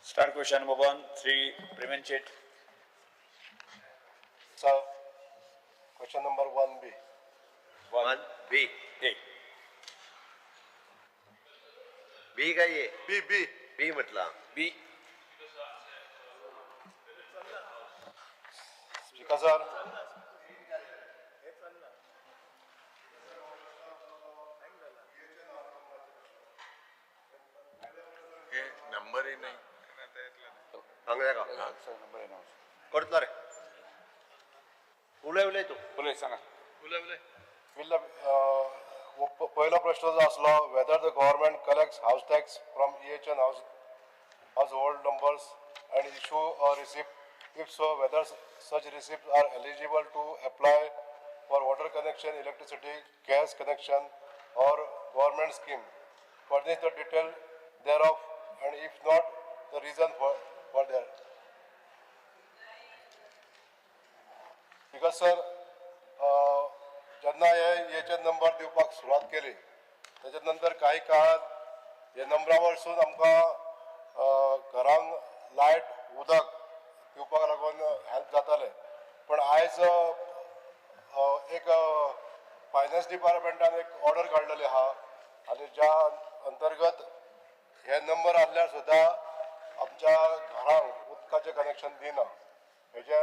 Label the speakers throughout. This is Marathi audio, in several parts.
Speaker 1: Start question number 1, 3, Premenchet.
Speaker 2: Sir, question number 1B.
Speaker 3: 1B.
Speaker 1: A.
Speaker 3: बी का ये
Speaker 2: B.
Speaker 3: बी म्हटला
Speaker 1: B.
Speaker 2: Speaker sir.
Speaker 4: नंबरही नाही
Speaker 3: सांगूया का
Speaker 1: Number announce.
Speaker 3: करतला रे उलय उलय तू
Speaker 1: बोले सांगा.
Speaker 2: पहिला प्रश्न जो असलो whether the government collects house tax from EHN household numbers and issue a receipt. If so, whether such receipts are eligible to apply for water connection, electricity, gas connection, or government scheme. Furnish the detail thereof, and if not, the reason for their. Because sir, जेन्ना हे नंबर दिवपाक सुरवात केली त्याच्या नंतर काही काळात हे नंबरा वरसून आमकां घरांक लायट उदक दिवपाक लागून हेल्प जाताले पण आयज एक फायनान्स डिपार्टमेंटान एक ऑर्डर काडलेली आहा आनी ज्या अंतर्गत हे नंबर आसल्यार सुद्दां आमच्या घरांक उदकाचें कनेक्शन दिना हेजे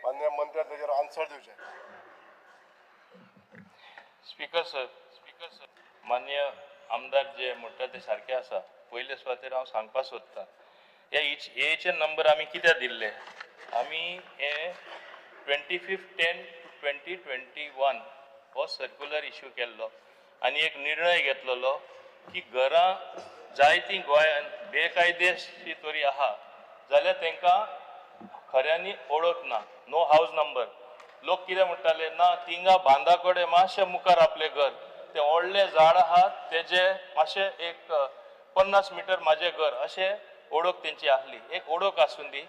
Speaker 2: मान्य मंत्र्यान तेजेर आन्सर दिवचें.
Speaker 5: स्पीकर सर मान्य आमदार जे म्हणटा ते सारखे आसा. पयले सुवातेर हांव सांगपाक सोदतां हेचे नंबर आमी कित्याक दिल्ले. आमी हे 25/10/2021 हो सर्क्युलर इश्यू केल्लो आनी एक निर्णय घेतलेलो की घरां जायतीं गोंयांत बेकायदेशीर तरी आहा जाल्यार तांकां खऱ्यांनी ओळख ना, नो हाऊस नंबर. लोक कितें म्हणटाले ना तिंगा बांदा कडेन मातशें मुखार आपलें घर तें व्हडलें झाड आहा तेजे मातशें एक 50 मिटर म्हाजें घर अशें ओळख तेंची आहली. एक ओळख आसून दी.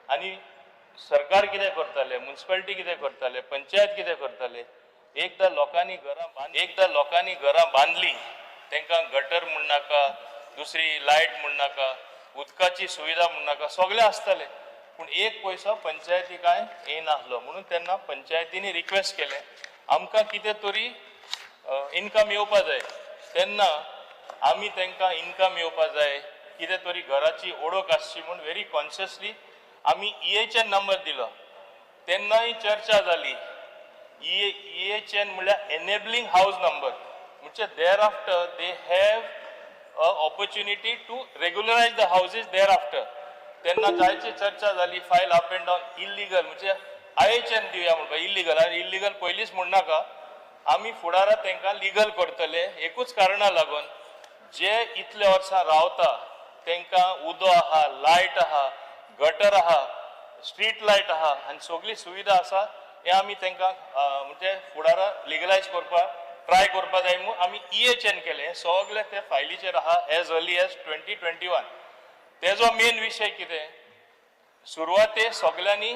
Speaker 5: आनी सरकार कितें करताले, म्युनिसिपालिटी कितें करताले, पंचायत कितें करताले, एकदां लोकांनी घरां बांदली तांकां गटर म्हण नाका, दुसरी लायट म्हण नाका, उदकाची सुविधा म्हण नाका, सगळें आसतालें पूण एक पयसो पंचायती कांय येनासलो. म्हणून तेन्ना पंचायतींनी रिक्वेस्ट केलें आमकां कितें तरी इनकम येवपा जाय. तेन्ना आमी तांकां इनकम येवपा जाय, कितें तरी घराची ओळख आसची म्हूण व्हेरी कॉन्शियसली आमी EHN नंबर दिलो. तेन्नाय चर्चा जाली. EHN म्हळ्यार एनेबलिंग हाऊस नंबर म्हणजे thereafter they have a opportunity to regularise the houses thereafter. तेन्ना जायची चर्चा जाली. File up and down illegal म्हणजे IHN दिवया म्हणपा इल्लिगल आनी इल्लिगल पयलींच म्हण नाका. आमी फुडाराक तांकां लिगल करतले. एकूच कारणां लागून जे इतले वर्सां रावता तांकां उदो आहा, लायट आहा, गटर आहा, स्ट्रीट लायट आहा आनी सगळी सुविधा आसा हे आमी तांकां म्हणजे फुडाराक लिगलायज करपाक ट्राय करपा जाय म्हूण आमी EHN केलें. हें सगळें ते फायलीचेर आहा एज अर्ली एज 2021. तेजो मेन विशय कितें, सुरवातेक सगळ्यांनी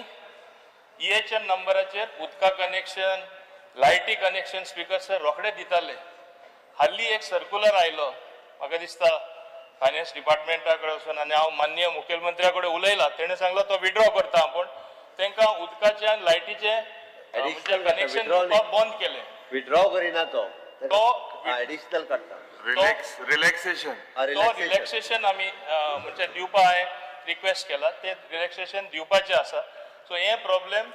Speaker 5: EHN नंबराचेर उदका कनेक्शन, लायटी कनेक्शन स्पीकर सर रोखडे दिताले. हाल्ली एक सर्क्युलर आयलो म्हाका दिसता फायनान्स डिपार्टमेंटा कडेन वचून आनी हांव माननीय मुखेलमंत्र्या कडेन उलयलां. तेणें सांगलो तो विड्रॉ करता पूण तांकां उदकाचें आनी लायटीचें म्हणजे कनेक्शन दिवपाक बंद केलें.
Speaker 3: विड्रॉ करिना तो एडिशनल काडटा
Speaker 4: रिलॅक्सेशन
Speaker 5: तो रिलॅक्सेशन आमी म्हणजे दिवपा हांवें रिक्वेस्ट केला. ते रिलॅक्सेशन दिवपाचें आसा. सो हे प्रॉब्लेम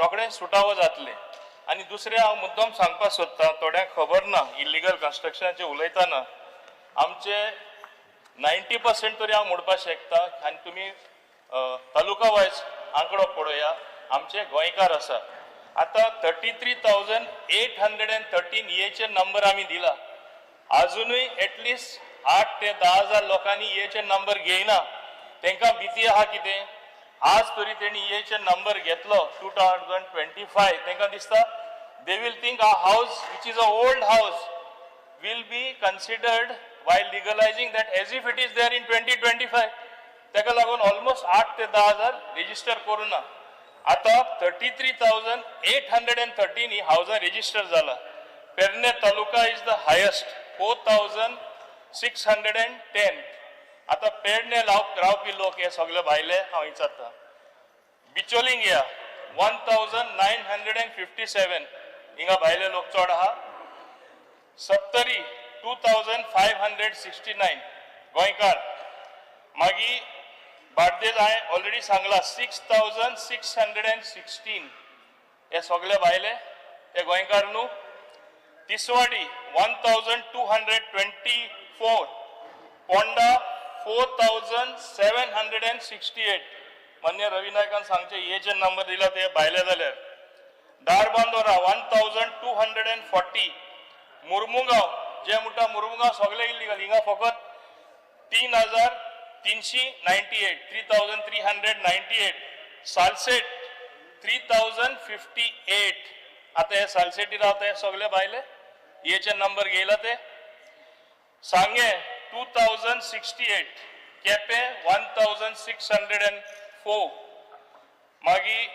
Speaker 5: रोखडें सुटावो जातलें. आनी दुसरें हांव मुद्दम सांगपाक सोदतां, थोड्यांक खबर ना इल्लिगल कन्स्ट्रक्शनाचें उलयतना आमचे 90% तरी हांव म्हणपाक शकता. आनी तुमी तालुका वायज आंकडो पळोवया आमचे गोंयकार आसा. आतां 33,813 EHN नंबर आमी दिला. अजुनूय एटलिस्ट 8 ते 10 हजार लोकांनी EHN नंबर घेयना. तांकां भीती आहा कितें, आज तरी तेणी EHN नंबर घेतलो 2025 तांकां दिसता they will think our house which is a old house will be considered while legalizing that as if it is there in 2025. ताका लागून ऑलमोस्ट 8 ते 10 हजार रेजिस्टर करूना. आता 33,813 ही हाऊसां रेजिस्टर जाला. पेरने तालुका इज द हायेस्ट 4,610. आता पेडणे रावपी लोक हे सगळे भायले हांव विचारता. बिचोलिंग या 1957 हिंगा भायले लोक चड आहा. सत्तरी 2569 गोंयकार. मागीर बार्देज हांवें ऑलरेडी सांगला 6616 हे सगळे भायले हे गोंयकार न्हू. तिसवाडी 1224. पोंडा 4768. मान्य रवी नायकान सांगचे हेचे नंबर दिला ते भायले जाल्यार. दारबांदोरा 1240. मुर्मुगांव जे म्हणटा मुर्मुगांव सगळे इल्लीगल. हिंगा फकत 3398. सालसेट 3058. आता हे सालसेटी रावता हे सगळे भायले हेचे नंबर घेयला ते. सांगे 2068. केपे 1604. मागीर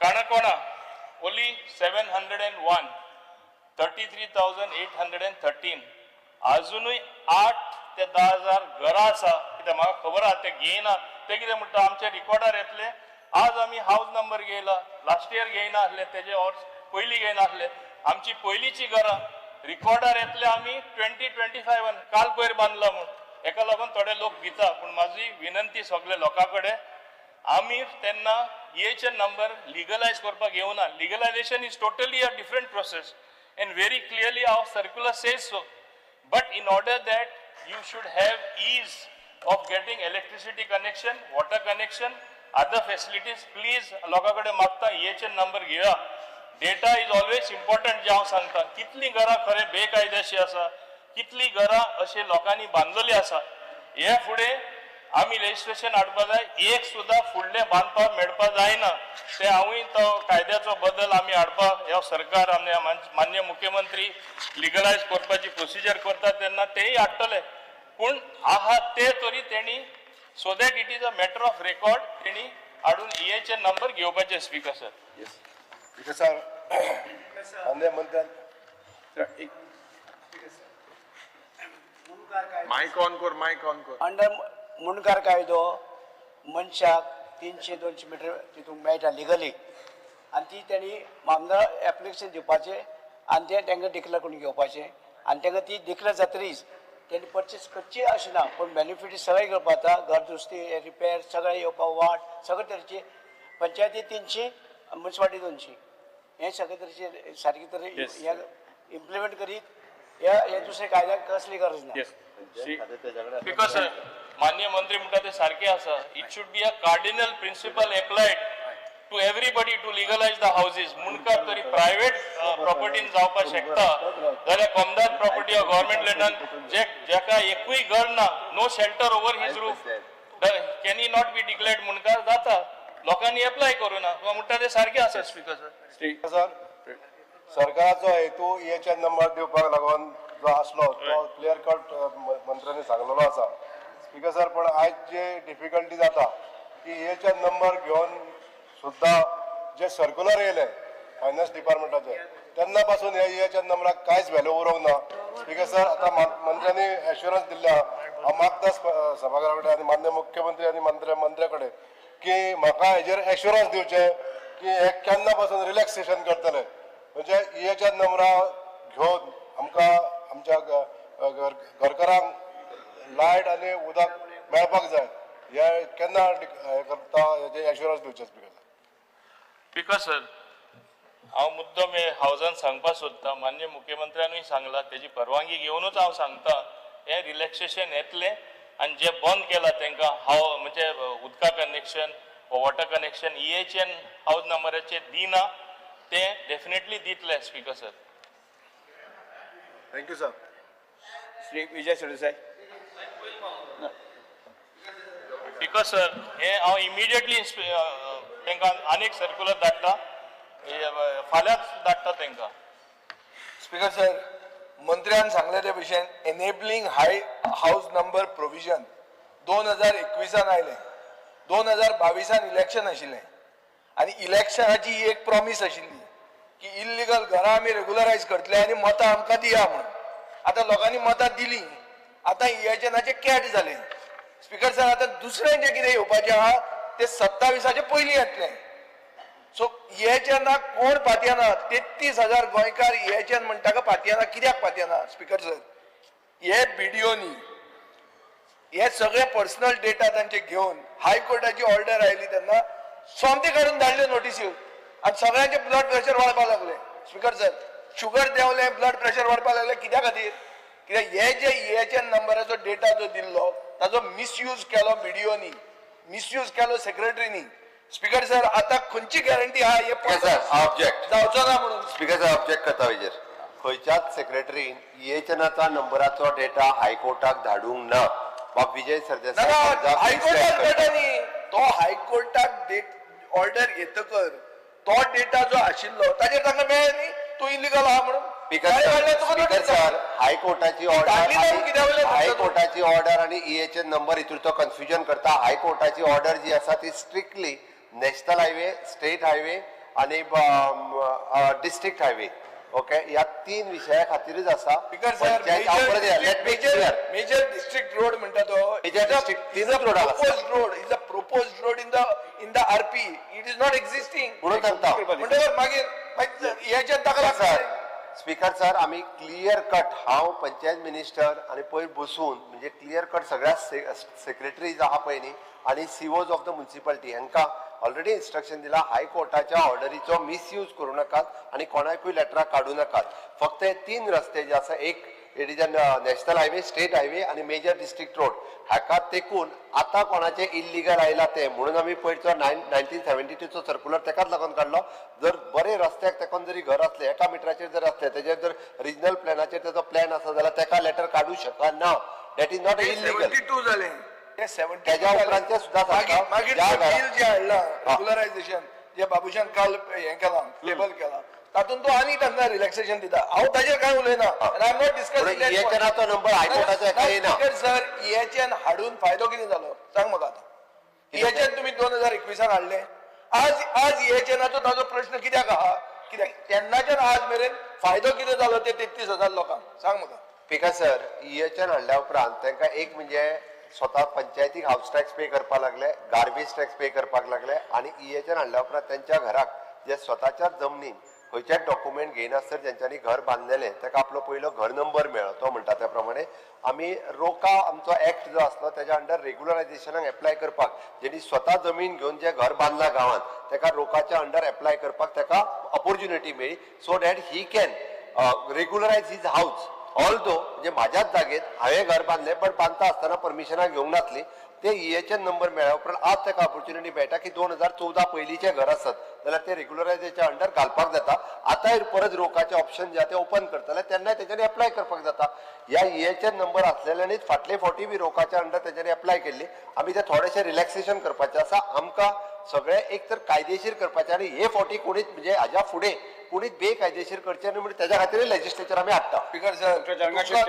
Speaker 5: काणकोणा ओली 701. 33,813. अजूनय 8 ते 10,000 घरां आसा. कित्याक म्हाका खबर आहा ते घेयना ते कितें म्हणटा आमचे रिकॉर्डार येतले. आज आमी हाऊस नंबर घेयला. लास्ट इयर घेयना आसले तेजे वर्स पयलीं घेयना आसले. आमची पयलींची घरां रिकॉर्डार येतले आमी 2025 काल पयर बांदला म्हूण. हेका लागून थोडे लोक भिता. पूण म्हाजी विनंती सगळे लोकां कडेन आमी तेन्ना हेचे नंबर लिगलायज करपाक येवना. Legalisation is totally a different process and very clearly our circular says so. But in order that you should have ease of getting electricity connection, water connection, other facilities, please लोकांकडे मागता हेचे नंबर घेया. डेटा इज ऑलवेज इम्पॉर्टंट जे हांव सांगता. कितली घरां खरे बेकायदेशीर आसा, कितली घरां अशे लोकांनी बांदलेली आसा. हे फुडें आमी लेजिस्लेशन हाडपा जाय. एक सुद्दां फुडलें बांदपाक मेळपा जायना. ते हांवूय तो कायद्याचो बदल आमी हाडपाक ह्या सरकार आनी मान्य मुख्यमंत्री लिगलायज करपाची प्रोसिजर करता तेन्ना तेय हाडटले. पूण आहा ते तरी तेणी so that it is a matter of record तेणी हाडून हेचे नंबर घेवपाचे. Speaker sir.
Speaker 2: ठीक आहे सर. मान्य मंत्री
Speaker 4: माइक ऑन कर, माइक ऑन कर.
Speaker 6: अंडर मुणकार कायदो मनशाक 300-200 मिटर तितून मेळटा लिगली. आनी ती तेणी मामदार एप्लिकेशन दिवपाचें आनी ते तांकां डिक्लेअर करून घेवपाचें. आनी तांकां ती डिक्लेअर जातरीच तेणी परचेस करची अशें ना. पूण बेनिफीट सगळें घेवपा जाता. घर दुरुस्ती रिपेर सगळें येवपा वाट सगळे तरेचे. पंचायती 300 म्युनिसिपालिटी 200 हे सगळे तरेचे सारके तरे हे इम्प्लिमेंट करीत हे दुसरे कायद्याक कसली गरज ना.
Speaker 5: स्पीकर सर, मान्य मंत्री म्हणटा ते सारखे आसा. It should be a cardinal principle applied to everybody to legalise the houses. मुनकार तरी प्रायव्हेट प्रॉपर्टीन जावपाक शकता जाल्यार कॉमदाद प्रॉपर्टी ऑफ गव्हर्मेंट लँडान जेका एकूय घर ना, no shelter over his roof, can he not be declared मुनकार जाता. लोकांनी एप्लाय करू ना म्हणटा ते सारखे आसा. Speaker sir.
Speaker 2: सर सरकाराचो हेतू हेचे नंबर दिवपाक लागून जो आसलो तो क्लियर कट मंत्र्यांनी सांगलेलो आसा. स्पीकर सर, पण आयज जे डिफिकल्टी जाता की हेचे नंबर घेवन सुद्धा जे सर्क्युलर येयले फायनान्स डिपार्टमेंटाचे तेन्ना पासून हेच्या नंबराक कांयच व्हॅल्यू उरोंक ना. स्पीकर सर, आता मंत्र्यांनी एश्युरन्स दिल्या. हांव मागता सभाघरा कडेन आनी मान्य मुख्यमंत्री आनी मंत्र्या कडेन की म्हाका हेजेर एश्युरन्स दिवचे की हे केन्ना पासून रिलॅक्सेशन करतले. म्हणजे हेच्या नंबरां घेवन आमकां आमच्या घरकारांक लायट आनी उदक मेळपाक जाय. हे केन्ना हे करता हेजे एश्युरन्स दिवचे.
Speaker 5: स्पीकर सर, हांव मुद्दम हे हावजान सांगपाक सोदता. मान्य मुख्यमंत्र्यानूय सांगला तेजी परवानगी घेवनूच हांव सांगता हे रिलॅक्सेशन येतले. आनी जे बंद केला तांकां हाव म्हणजे उदका connection water connection EHN house नंबराचे दिना ते डेफिनेटली दितले. Speaker sir.
Speaker 2: Thank you sir.
Speaker 6: Shri Vijay Sardesai.
Speaker 5: Speaker sir, हे हांव इमिडिएटली तांकां आनीक सर्क्युलर धाडटा. फाल्यांच धाडटा तांकां.
Speaker 7: स्पीकर सर, मंत्र्यान सांगले ते भशेन एनेबलिंग हाय हाऊस नंबर प्रोविजन 2021 आयलें. 2022 इलेक्शन आशिल्लें आनी इलेक्शनाची एक प्रॉमिस आशिल्ली की इल्लिगल घरां आमी रेग्युलरायज करतले आनी मतां आमकां दिया म्हणून. आतां लोकांनी मतां दिलीं. आतां इलेक्शनाचें कॅट जालें. स्पीकर सर आता दुसरें जे कितें येवपाचें आहा ते 27 पयलीं येतलें सो EHN कोण पातयना 33,000 गोंयकार EHN म्हणटा का पातयना कित्याक पातयना स्पीकर सर हे BDOनी हे सगळे पर्सनल डेटा तांचे घेवन हायकोर्टाची ऑर्डर आयली तेन्ना सोमते काडून धाडले नोटीसी आनी सगळ्यांचे ब्लड प्रेशर वाडपाक लागले स्पीकर सर शुगर देंवले ब्लड प्रेशर वाडपाक लागले कित्या खातीर कित्याक हे जे EHN नंबराचो डेटा जो दिल्लो ताचो मिसयूज केलो BDOनी मिसयूज केलो सेक्रेटरीनी स्पीकर सर आता खंयची गॅरंटी आहा हे
Speaker 8: सर ऑब्जेक्ट
Speaker 7: जावचो ना म्हणून
Speaker 8: स्पीकर सर ऑब्जेक्ट करता हेजेर खंयच्याच सेक्रेटरीन EHNचा नंबराचो डेटा हायकोर्टाक धाडूंक ना बाब विजय सरदेसाय
Speaker 7: हायकोर्टाक डेटा न्ही तो हायकोर्टाक ऑर्डर येतकर तो डेटा जो आशिल्लो ताचेर तांकां मेळ्ळें न्ही तो इलिगल आहा म्हणून
Speaker 8: स्पीकर सर हायकोर्टाची ऑर्डर हायकोर्टाची ऑर्डर आणि EHN नंबर हितून तो कन्फ्युजन करता हायकोर्टाची ऑर्डर जी आसा ती strictly national highway state highway आणि डिस्ट्रिक्ट हायवे ओके ह्या 3 विशया खातीरच आसा
Speaker 7: मेजर डिस्ट्रिक्ट रोड म्हणटा तो proposed road in the RP it is not existing
Speaker 8: म्हणून सांगता
Speaker 7: म्हणटल्यार मागीर EHN ताका लागता
Speaker 8: स्पीकर सर आम्ही क्लियर कट हांव पंचायत मिनिस्टर आणि पयर बसून म्हणजे क्लियर कट सगळ्या सेक्रेटरीज आहा पळय न्ही आणि COs ऑफ द म्युनिसिपालिटी हांकां ऑलरेडी इन्स्ट्रक्शन दिला हायकोर्टाच्या ऑर्डरीचो मिसयूज करू नाकात आणि कोणाकूय लेटरां काडू नाकात फक्त हे 3 रस्ते जे आसा एक it is national highway state highway आणि मेजर डिस्ट्रिक्ट रोड हाका तेकून आता कोणाचे इल्लिगल आयला ते म्हणून आम्ही पयरचो 1972 सर्क्युलर तेकाच लागून काडलो जर बरे रस्त्याक तेकोन जरी घर असले 1 मिटराचेर जर असले तेजेर जर रिजनल प्लॅनाचेर तेजो प्लॅन आसा जाल्यार तेका लेटर काडू शकना दॅट इज नॉट इल्लिगल
Speaker 7: 72 जाले ते 70
Speaker 8: त्याच्या उपरांतचे सुद्धा
Speaker 7: मागीर बिल जे हाडला रेग्युलरायझेशन जे बाबुशान काल हे केला टेबल केला तातून तो आनी तांकां रिलॅक्सेशन दिता हांव ताजेर कांय उलयना आय एम नॉट डिस्कसिंग
Speaker 8: EHNचो नंबर हायकोर्टाचो एका येना
Speaker 7: सर EHN हाडून फायदो कितें जालो सांग म्हाका आतां EHN तुमी 2021 हाडले आज EHNचो ताजो प्रश्न कित्याक आहा कित्याक तेन्नाच्यान आज मेरेन फायदो कितें जालो ते 33,000 लोकांक सांग म्हाका
Speaker 8: पिका सर EHN हाडल्या उपरांत तांकां एक म्हणजे स्वतः पंचायतीक हाऊस टॅक्स पे करपाक लागले गार्बेज टॅक्स पे करपाक लागले आणि EHN हाडल्या उपरांत त्यांच्या घराक जे स्वताच्या जमनीन खंयचेच डॉक्युमेंट घेयनासर ज्यांच्यानी घर बांधलेले ताका आपलो पयलो घर नंबर मेळ्ळो तो म्हणटा त्या प्रमाणे आमी रोका आमचो ऍक्ट जो आसलो त्याच्या अंडर रेग्युलरायझेशनाक एप्लाय करपाक जेणी स्वता जमीन घेवन जे घर बांधला गांवांत ताका रोकाच्या अंडर एप्लाय करपाक ताका ऑपॉर्च्युनिटी मेळ्ळी so that he can regularise his house although म्हणजे माझ्याच जागेत हांवें घर बांधले पण बांदता आसतना परमिशनाक घेवंक नासली ते EHN नंबर मेळ्ळ्या उपरांत आज ताका ऑपॉर्च्युनिटी मेळटा की 2014 पयलींचे घर आसत जाल्यार ते रेग्युलरायझेशनाच्या अंडर घालपाक जाता आतां परत रोकाचे ऑप्शन जे ते ओपन करतले तेन्ना तेच्यानी एप्लाय करपाक जाता ह्या EHN नंबर आसलेल्यांनीच फाटले फावटी बी रोकाच्या अंडर तेच्यानी एप्लाय केल्ली आमी ते थोडेशे रिलॅक्सेशन करपाचें आसा आमकां सगळे एक तर कायदेशीर करपाचें आनी हे फावटी कोणीच म्हणजे हाज्या फुडें कोणीच बेकायदेशीर करचे न्हू म्हणजे त्याच्या खातीर लेजिस्लेचर आमी हाडटा
Speaker 7: स्पीकर सर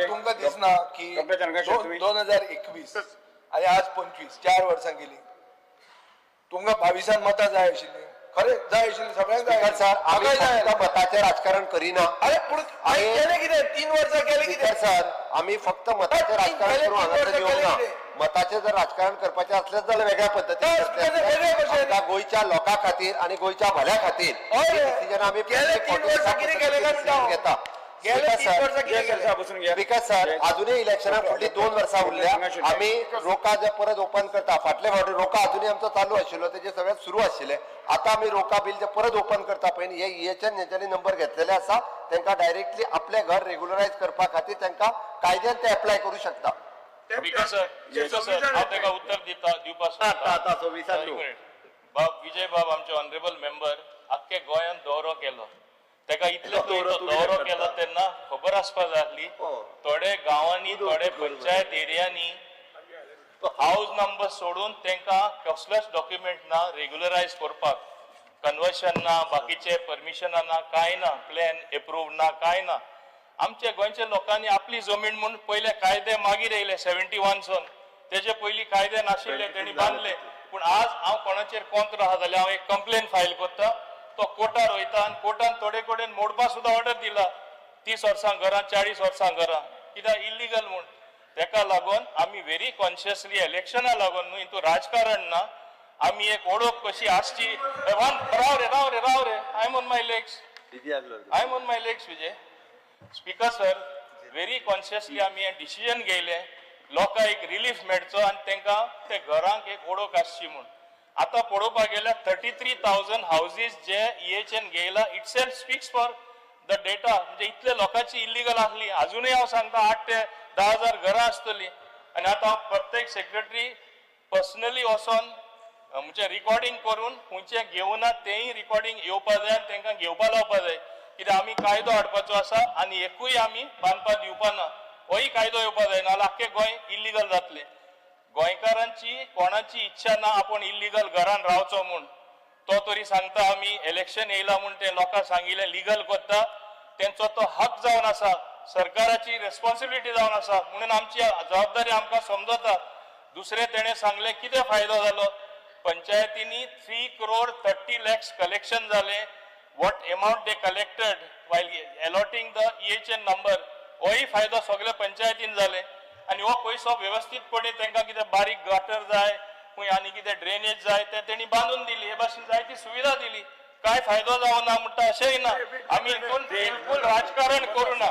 Speaker 7: तुमकां दिसना की 2021 आणि आज 25 4 वर्सां गेली तुमकां 22 मतां जाय आशिल्ली खरें जाय आशिल्ली सगळ्यांक जाय
Speaker 8: सर आमी फक्त मताचें राजकारण करिना
Speaker 7: अरे पूण केलें कितें 3 वर्सां केलें कितें
Speaker 8: सर आमी फक्त मताचें राजकारण करूं हांगासर येवंक ना मताचें जर राजकारण करपाचें असलें जाल्यार वेगळ्या पद्दतीन गोंयच्या लोकां खातीर आनी गोंयच्या भल्या खातीर डिसिजन आमी घेता बिकॉज सर अजूनही इलेक्शनाक फुडलीं 2 वर्सां उरल्या आमी रोका जे परत ओपन करता फाटले फावटी रोका अजूनही आमचो चालू आशिल्लो तेजे सगळें सुरू आशिल्लें आतां आमी रोका बिल जे परत ओपन करता पळय हे EHN हेंच्यांनी नंबर घेतलेले आसा तांकां डायरेक्टली आपले घर रेग्युलरायज करपा खातीर तांकां कायद्यान ते एप्लाय करूं शकता
Speaker 5: उत्तर विजय बाब आमचे ऑनरेबल मेंबर आख्खे गोंयान दौरो केलो तेका इतले दौरो केलो तेन्ना खबर आसपाक जाय आसली थोडे गांवांनी थोडे पंचायत एरियांनी हाऊस नंबर सोडून तांकां कसलेच डॉक्युमेंट ना रेग्युलरायज करपाक कन्वर्शन ना बाकीचे परमिशना ना कांय ना प्लॅन एप्रूव्ड ना कांय ना आमच्या गोंयच्या लोकांनी आपली जमीन म्हणून पयले कायदे मागीर येयले 71 सून तेजे पयलीं कायदे नाशिल्ले तेणी बांदले पूण आज हांव कोणाचेर कोंत्र आहा जाल्यार हांव एक कंप्लेन फायल करता तो कोर्टार वयता आनी कोर्टान थोडे कडेन मोडपा सुद्दां ऑर्डर दिला 30 वर्सां घरां 40 वर्सां घरां कित्याक इल्लिगल म्हूण तेका लागून आमी आमी व्हेरी कॉन्शियसली इलेक्शना लागून न्हू हितू राजकारण ना आमी एक ओळख कशी आसची राव रे I am on my legs I am on my legs Vijay speaker sir very consciously आमी हे डिसिजन घेयले लोकांक एक रिलीफ मेळचो आनी तांकां ते घरांक एक ओळख आसची म्हूण आता पळोवपाक गेल्यार 33,000 हाऊसेस जे EHN घेयला itself speaks for the data म्हणजे इतले लोकांची इल्लीगल आसली अजूनही हांव सांगता 8 ते 10,000 घरां आसतली आनी आतां हांव प्रत्येक सेक्रेटरी पर्सनली वचोन म्हणजे रिकॉर्डिंग करून खंयचे घेवना तेंय रिकॉर्डिंग येवपा जाय आनी तांकां घेवपा लावपा जाय कित्याक आमी कायदो हाडपाचो आसा आनी एकूय आमी बांदपाक दिवपा ना होय कायदो येवपा जाय नाल्यार आख्खें गोंय इल्लीगल जातलें गोंयकारांची कोणाची इच्छा ना आपण इल्लीगल घरान रावचो म्हूण तो तरी सांगता आमी इलेक्शन येयला म्हूण ते लोकांक सांगिल्लें लिगल करता तेंचो तो हक जावन आसा सरकाराची रेस्पॉन्सिबिलिटी जावन आसा म्हणून आमची जबाबदारी आमकां समजता दुसरें तेणें सांगलें कितें फायदो जालो पंचायतींनी 3 crore 30 lakhs कलेक्शन जालें what amount they collected while allotting the EHN number होय फायदो सगळे पंचायतीन जाले आनी हो पयसो व्यवस्थीतपणे तांकां कितें बारीक गटर जाय खंय आनी कितें ड्रेनेज जाय ते तेणी बांदून दिली हे भाशेन जायती सुविधा दिली काय फायदो जावना म्हणटा अशेंय ना आमी हितून बिलकुल राजकारण करूं ना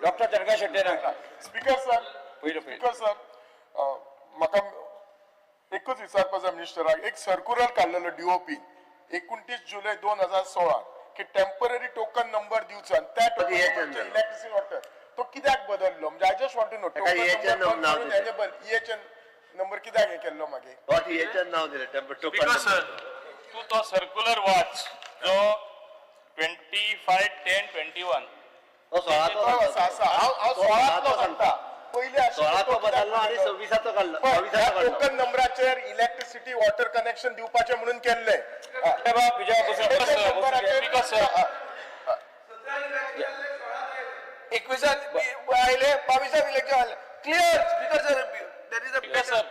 Speaker 6: डॉक्टर तरंगा शेट्टी नाका
Speaker 4: स्पीकर सर म्हाका एकूच विचारपाक जाय मिनिस्टराक एक सर्क्युलर काडलेलो DOP 29 जुलय 2016 की टेम्पररी टोकन नंबर दिवचो आनी त्या टोकनाचेर इलेक्ट्रिसिटी वॉटर तो कित्याक बदललो म्हणजे I just want to know EHN number कित्याक हे केल्लो मागे
Speaker 5: स्पीकर सर तूं तो सर्क्युलर वाच जो 25/10/21
Speaker 4: टोकन नंबराचेर इलेक्ट्रिसिटी वॉटर कनेक्शन दिवपाचे म्हणून केल्ले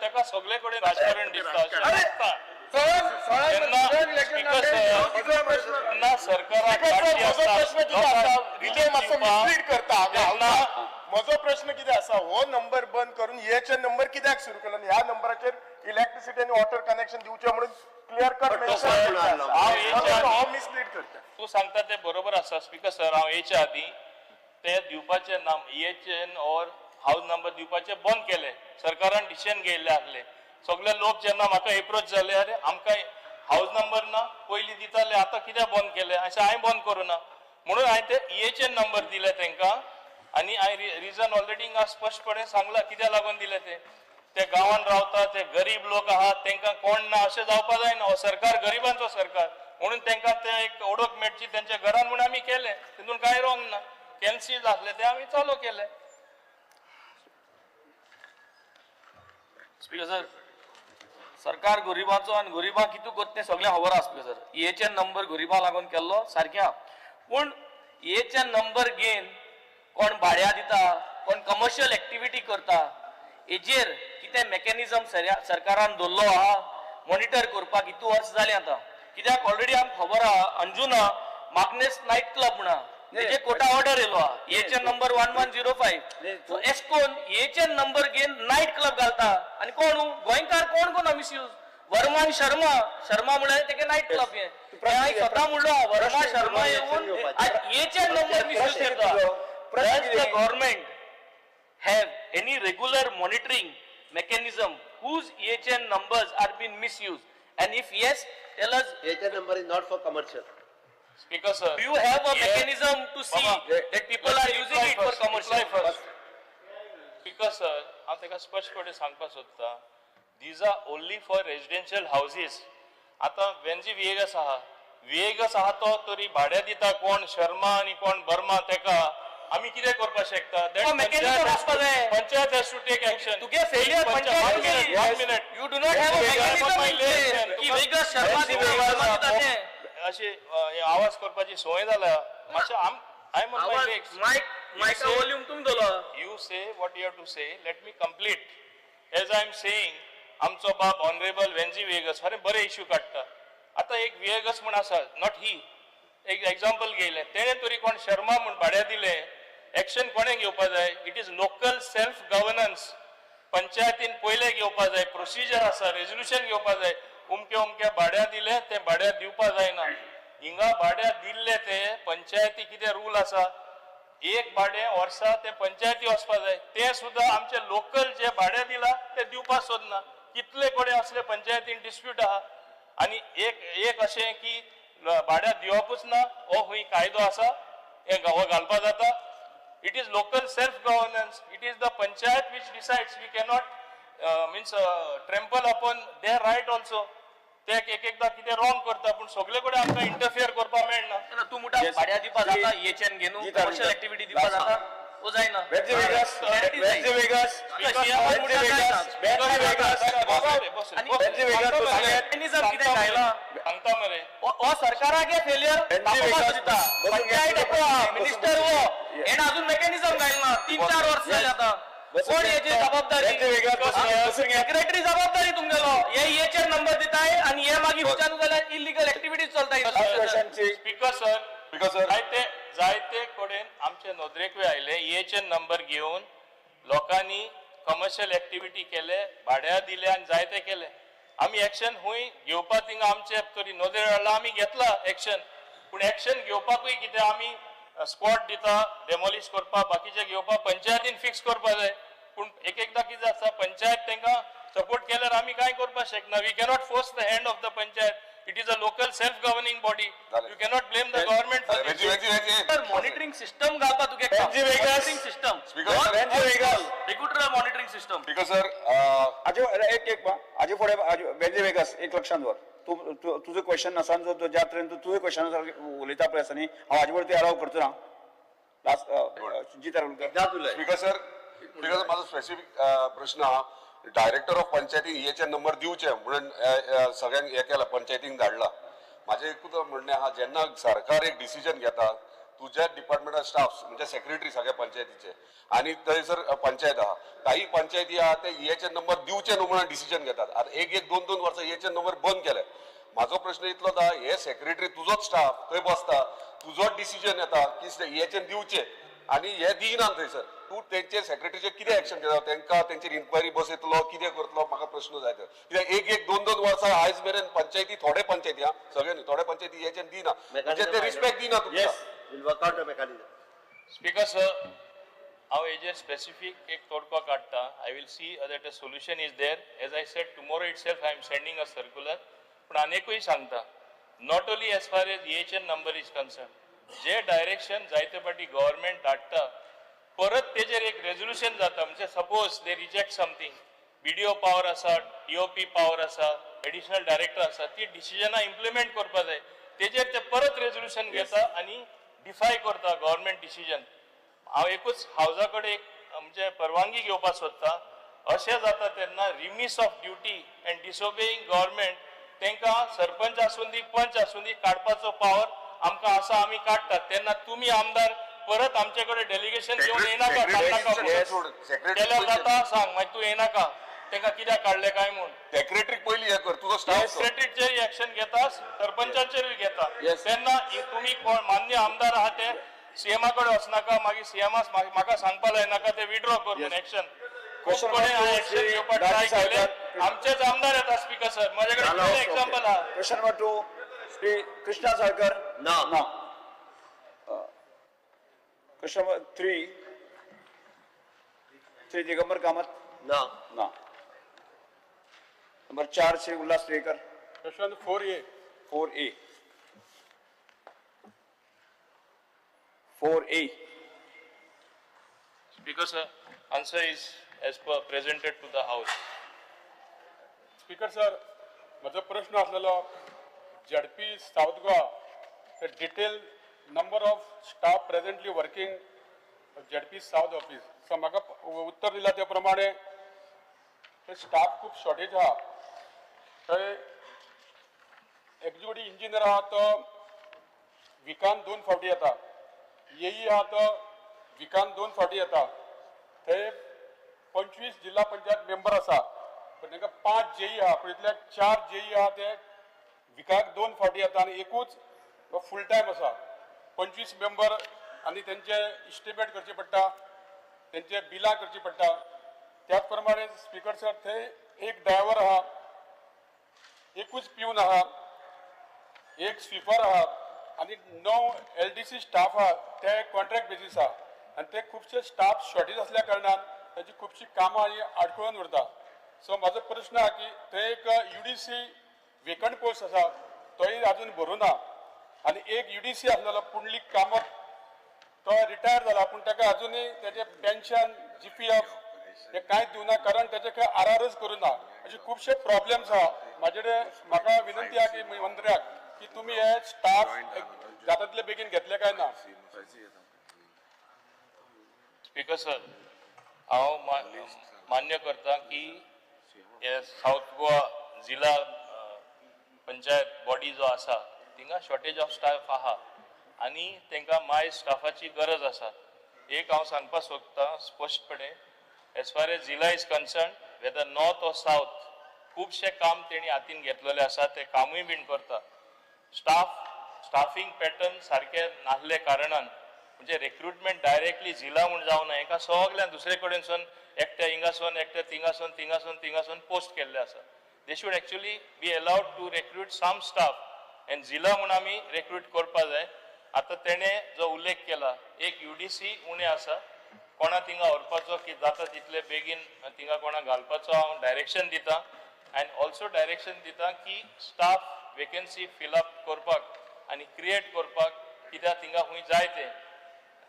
Speaker 5: ताका सगळे कडेन राजकारण दिसता
Speaker 4: म्हजो प्रश्न कितें आसा हो नंबर बंद करून EHN नंबर कित्याक सुरू केलो ह्या नंबराचेर इलेक्ट्रिसिटी आनी वॉटर कनेक्शन दिवचे म्हणून क्लियर कट हांव मिसलीड करता
Speaker 5: तू सांगता ते बरोबर आसा स्पीकर सर हांव हेच्या आदीं ते दिवपाचे नाम EHN और हाऊस नंबर दिवपाचे बंद केले सरकारान डिसिजन घेयल्ले आसले सगळे लोक जेन्ना म्हाका एप्रोच जाले अरे आमकां हाऊस नंबर ना पयलीं दिताले आतां कित्याक बंद केले अशें हांवें बंद करूं ना म्हणून हांवें ते EHN नंबर दिले तांकां आनी हांवें रिजन ऑलरेडी हिंगा स्पश्टपणे सांगला कित्याक लागून दिले ते गांवान रावता ते गरीब लोक आहात तांकां कोण ना अशें जावपा जायना हो सरकार गरिबांचो सरकार म्हणून तांकां ते एक ओळख मेळची तेंच्या घरान म्हणून आमी केले तितून कांय रॉंग ना कॅन्सील आसले ते आमी चालू केले
Speaker 9: स्पीकर सर सरकार गरिबांचो आनी गरिबांक कितू करता तें सगळें खबर आसा स्पीकर सर EHN नंबर गरिबां लागून केल्लो सारकें आहा पूण EHN नंबर घेवन कोण भाड्या दिता कोण कमर्शियल एक्टिविटी करता हेजेर कितें मेकॅनिझम सरकारान दवरलो आहा मॉनिटर करपाक इतू वर्स जालें आतां कित्याक ऑलरेडी आमकां खबर आहा अंजुना माग्नेस नायट क्लब म्हणा तेजे कोर्टा ऑर्डर येयलो आहा EHN नंबर 1105 सो एश कोन EHN नंबर घेवन नायट क्लब घालता आनी कोण गोंयकार कोण कोण मिसयूज वर्मान शर्मा म्हळ्यार तेगे नायट क्लब हे हांवें स्वता म्हणलो वर्मा शर्मा येवन EHN नंबर मिसयूज करता Does the government have any regular monitoring mechanism whose EHN numbers are being misused? And if yes, tell us.
Speaker 3: EHN number is not for commercial.
Speaker 5: Speaker sir,
Speaker 9: Do you have a mechanism to see that people are using it for commercial?
Speaker 5: Speaker sir, हांव ताका स्पश्टपणे सांगपाक सोदता these are only for residential houses. आतां वेंजी विएगस आहा तो तरी भाड्या दिता कोण शर्मा आनी कोण बर्मा तेका आमी कितें करपाक शकता panchayat has to take action.
Speaker 9: तुगे failure पंचायत केली.
Speaker 5: 1 minute.
Speaker 9: You do not have a mechanism की वेगळा शर्मा दिता बर्मा दिता ते
Speaker 5: अशी आवाज करपाची सवय जाला मातशें I am on my legs
Speaker 9: मायक वॉल्यूम तुम दलो
Speaker 5: you say what you have to say let me complete as I am saying आमचो बाप ऑनरेबल वेंजी वेगस अरे बरे इश्यू काडटा आतां एक वेगस म्हण आसा नॉट ही एक एग्जाम्पल घेयलें तेणे तरी कोण शर्मा म्हण भाड्या दिले एक्शन कोणें घेवपा जाय it is local self governance पंचायतीन पहिले घेवपा जाय, प्रोसिजर आसा, रेजोल्युशन घेवपा जाय. उमक्या भाड्या दिले ते भाड्या दिवपा जायना. हिंगा भाड्या दिल्ले ते पंचायती कितें रूल आसा, एक भाडे वर्सा ते पंचायती वचपा जाय. ते सुद्धा आमचे लोकल जे भाडे दिला ते दिवपा सोदना. कितले कोडे असले पंचायतीन डिस्प्यूट आहा. आणि एक अशें की भाड्या दिवपूच ना हो खूंय कायदो आसा हे घालपा जाता. It is local self-governance. It is the panchayat which decides. We cannot trample upon their right also. ते एकदा कितें रॉंग करता पण सगळे कडेन आमकां इंटरफियर करपा मेळना.
Speaker 9: तू मुठा भाड्या दिवपा जाता एचएन घेऊन कमर्शियल ऍक्टिव्हिटी दिवपा जाता तो जायना. मेकॅनिझम कितें घायला
Speaker 5: सांगता मरे
Speaker 9: हो सरकारागे फेलियर पंचायत मिनिस्टर हो हेण अजून मेकॅनिझम घायना. 3-4 वर्ष जाली आता. कोण याची जबाबदारी सेक्रेटरी जबाबदारी तुमगेलो हे एचएन नंबर दिताय आणि हे मागीर विचारू जाल्यार इलिगल ऍक्टिव्हिटीज चलताय.
Speaker 5: स्पीकर सर जायते कडेन आमचे नोंदरेक आयले एचएन नंबर घेवन लोकांनी कमर्शियल ऍक्टिव्हिटी केले, भाड्या दिले आणि जायते केले. आम्ही एक्शन हुंय घेवपा थिंगा आमचे तरी नोंदरेक हाडला आमी घेतला एक्शन. पूण एक्शन घेवपाकूय कितें आमी स्पॉट दिता डेमोलिश करपा बाकीचे घेवपा पंचायतीन फिक्स करपा जाय. पूण एकदा कितें आसा पंचायत तांकां सपोर्ट केल्यार आमी कांय करपा शकना. We cannot force the hand of the panchayat. It is a local self-governing body. You cannot blame the government for this.
Speaker 9: Monitoring system घालता तुगे monitoring system regular monitoring system.
Speaker 4: Speaker sir
Speaker 10: हाजे फुडें बेंजी वेगस एक लक्षांत दवर. तू तुजो क्वेश्चन आसा जो ज्या तरेन तू तुझे क्वेश्चन उलयता पळय आसा न्ही हांव हाजे वरती अलाव करचो ना. जी तर
Speaker 4: स्पीकर सर माझा स्पेसिफिक प्रश्न हा डायरेक्टर ऑफ पंचायती एचएन नंबर दिवचे म्हणून सगळ्यांक हे केला पंचायतीक धाडला. माझे एकूच म्हणणे हा जेन्ना सरकार एक डिसिजन घेता तुझ्या डिपार्टमेंट स्टाफ म्हणजे सेक्रेटरी सगळ्या पंचायतीचे आणि थंयसर पंचायत आहा काही पंचायती आहा ते एचएन नंबर दिवचे न्हू म्हणून डिसिजन घेतात. आता एक 2 वर्सां एचएन नंबर बंद केले. माझो प्रश्न इतलो आसा हे सेक्रेटरी तुजोच स्टाफ थंय बसता तुजोच डिसिजन येता की एचएन दिवचे आणि हे दिना थंयसर तू तेंचे सेक्रेटरीचे कितें एक्शन घेता तांकां तेंचेर इन्क्वायरी बसयतलो कितें करतलो म्हाका प्रश्न जाय. कित्याक एक 2 वर्सां आयज मेरेन पंचायती थोडे पंचायती हा सगळे न्ही थोडे पंचायती एचएन दिना म्हणजे ते रिस्पेक्ट दिना तुमकां.
Speaker 5: स्पीकर सर हांव हेजेर स्पेसिफीक एक तोडको काडटा. I will see that a solution is there. As I said tomorrow itself I am sending a circular. पूण आनीकूय सांगता not only as far as HN number is concern जे डायरेक्शन जायते फाटी गव्हर्मेंट धाडटा परत तेजेर एक रेजोल्युशन जाता. म्हणजे suppose they reject something BDO power आसा डीओपी पावर आसा एडिशनल डायरेक्टर आसा ती डिसिजनां इम्प्लिमेंट करपा जाय. तेजेर ते परत रेजोल्युशन घेता आणि डिफाय करता गव्हर्मेंट डिसिजन. हांव एकूच हावजा कडेन एक म्हणजे परवानगी घेवपाक सोदता. अशें जाता तेन्ना रिमीस ऑफ ड्युटी अँड डिसोबेईंग गव्हर्मेंट तांकां सरपंच आसून दी पंच आसून दी काडपाचो पावर आमकां आसा आमी काडटात. तेन्ना तुमी आमदार परत आमचे कडेन डेलिगेशन घेवन येनाका केल्यार जाता सांग मागीर तू येनाका तांकां कित्याक काडले काय म्हूण.
Speaker 4: सेक्रेटरीक पयली हे कर तुजो स्टाफ
Speaker 5: सेक्रेटरीचेर एक्शन घेता सरपंचाचेरूय घेता. तेन्ना तुमी कोण मान्य आमदार आहा ते सीएमा कडेन वचनाका मागीर सीएमास म्हाका सांगपा लायनाका ते विड्रॉ कर म्हूण एक्शन. खूब कडेन हांवें एक्शन घेवपाक ट्राय केले आमचेच आमदार येता. स्पीकर सर म्हाजे कडेन एक्झाम्पल आहा.
Speaker 10: क्वेश्चन नंबर 2 श्री कृष्णा साळकर ना. क्वेश्चन नंबर 3 श्री दिगंबर कामत
Speaker 3: ना.
Speaker 10: Number 4 Shri Ullas Rekar.
Speaker 4: Question 4A
Speaker 10: 4A.
Speaker 5: Speaker sir, answer is as per presented to the house.
Speaker 4: Speaker sir माझा प्रश्न असलेलो ZP south Goa detail number of staff presently working ZP south office. So म्हाका उत्तर दिला त्या प्रमाणे स्टाफ खूप शॉर्टेज आहा. थंय एक्झिक्युटिव्ह इंजिनियर आहा तो विकान 2 फावटी येता. येई आहा तो विकान 2 फावटी येता. थंय 25 जिल्हा पंचायत मेंबर आसा पण तांकां 5 जेई आहा पण इतल्या 4 जेई आहा ते विकाक 2 फावटी येता आनी एकूच फूल टायम आसा. 25 मेंबर आनी तेंचे इस्टिमेट करचे पडटा तेंचे बिलां करची पडटा. त्याचप्रमाणे स्पीकर सर ते एक ड्रायव्हर आहा, एकूच पिऊन आहा, एक स्वीपर आहा आणि 9 LDC स्टाफ आहा ते कॉन्ट्रॅक्ट बेसीस आहा आणि ते खुबशे स्टाफ शॉर्टेज असल्या कारणान त्याची खुबशी कामां ही आडखळून उरता. सो माझो प्रश्न आहा की थंय एक UDC वेकंट पोस्ट आसा तोय अजून भरूना आणि एक UDC आसलेलो पुंडलीक कामत तो रिटायर जाला पूण ताका अजूनही त्याचे पेन्शन GPF हे कांयच दिवना कारण त्याचे काय आरआरच करूना. अशे खुबशे प्रॉब्लेम्स आहा. म्हाका विनंती आहा की मंत्र्याक की तुम्ही हे स्टाफ जाता तितले बेगीन घेतले काय ना.
Speaker 5: स्पीकर सर हांव मान्य करता की हे साऊथ गोवा जिल्हा पंचायत बॉडी जो आसा थिंगा शॉर्टेज ऑफ स्टाफ आहा आणि तांकां माय स्टाफाची गरज आसा. एक हांव सांगपाक सोदतां स्पश्टपणे एज फार एज जिल्हा is concern whether north or south खुबशे काम तेणी हातीन घेतलेले आसा ते कामूय बीन करता. स्टाफींग पॅटर्न सारखे नासले कारणान म्हणजे रिक्रुटमेंट डायरेक्टली जिल्हा म्हूण जावना एका सगळ्यान दुसरे कडेनसून एकट्या हिंगासून एकट्या थिंगासून पोस्ट केल्ले आसा. They should actually be allowed to recruit some staff and जिल्हा म्हूण आमी रिक्रूट करपा जाय. आता तेणे जो उल्लेख केला एक UDC उणे आसा कोणा थिंगा व्हरपाचो की जाता तितले बेगीन थिंगा कोणा घालपाचो हांव डायरेक्शन दिता एंड ऑल्सो डायरेक्शन दिता की स्टाफ वेकन्सी फिलअप करपाक आनी क्रिएट करपाक कित्याक थिंगा खूंय जाय ते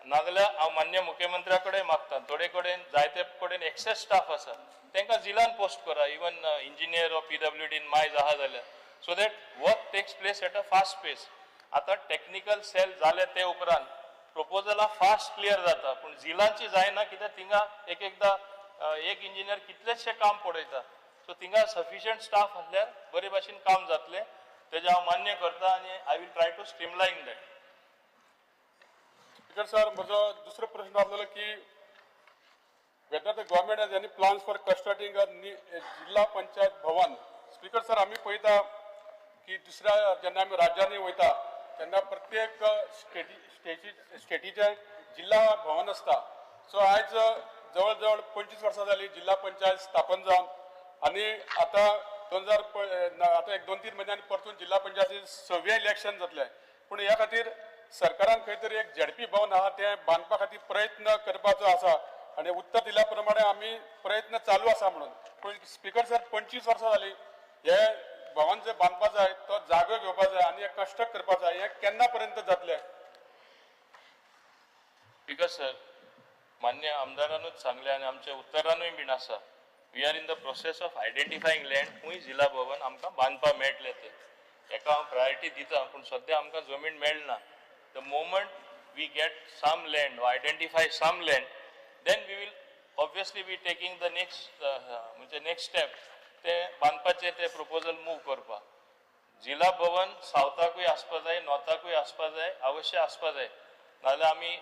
Speaker 5: नाजाल्यार हांव मान्य मुख्यमंत्र्या कडेन मागता थोडे कडेन जायते कडेन एक्सेस स्टाफ आसा तांकां जिल्ल्यान पोस्ट करा इवन इंजिनियर ऑफ PWD मायज आहा जाल्यार so that work takes place at a fast pace. आता टेक्निकल सेल झाले ते उपरांत प्रपोजला फास्ट क्लियर जाता पूण जिल्ह्यांची जायना कित्याक थिंगा एकदा एक इंजिनियर कितलेशे काम पळयता सो थिंगा सफिशियंट स्टाफ आसल्यार बरे भाशेन काम जातले तेजे हांव मान्य करता आनी I will try to streamline that.
Speaker 4: Speaker sir म्हजो दुसरो प्रश्न आसलेलो की whether the government has any plans for constructing a जिल्हा पंचायत भवन. स्पीकर सर आमी पळयता की दुसऱ्या जेन्ना आमी राज्यांनी वयता तेन्ना प्रत्येक स्टेटीचे जिल्हा भवन असता. सो आयज जवळ जवळ 25 वर्सां जाली जिल्हा पंचायत स्थापन जावन आनी आता 2000 आता एक 2-3 म्हयन्यांनी परतून जिल्हा पंचायतीचे 6वें इलेक्शन जातले पूण ह्या खातीर सरकारान खंय तरी एक ZP भवन आहा तें बांदपा खातीर प्रयत्न करपाचो आसा आनी उत्तर दिल्या प्रमाणे आमी प्रयत्न चालू आसा म्हणून. पूण स्पीकर सर 25 वर्सां जाली हे भवन जे बांदपा जाय तो जागो घेवपा जाय आनी कंस्ट्रक्ट करपा जाय हे केन्ना पर्यंत जातले.
Speaker 5: स्पीकर सर मान्य आमदारानूच सांगले आनी आमच्या उत्तरानूय बीन आसा we are in the process of identifying land खूंय जिल्हा भवन आमकां बांदपा मेळटले ते हेका हांव प्रायोरिटी दिता पूण सद्या आमकां जमीन मेळना. The moment we get some land identify some land then we will obviously be taking the next म्हणजे नेक्स्ट स्टेप ते बांदपाचे ते प्रपोजल मूव करपा. जिल्हा भवन सावथाकूय आसपा जाय नॉर्थाकूय आसपा जाय अवश्य आसपा जाय नाजाल्यार आमी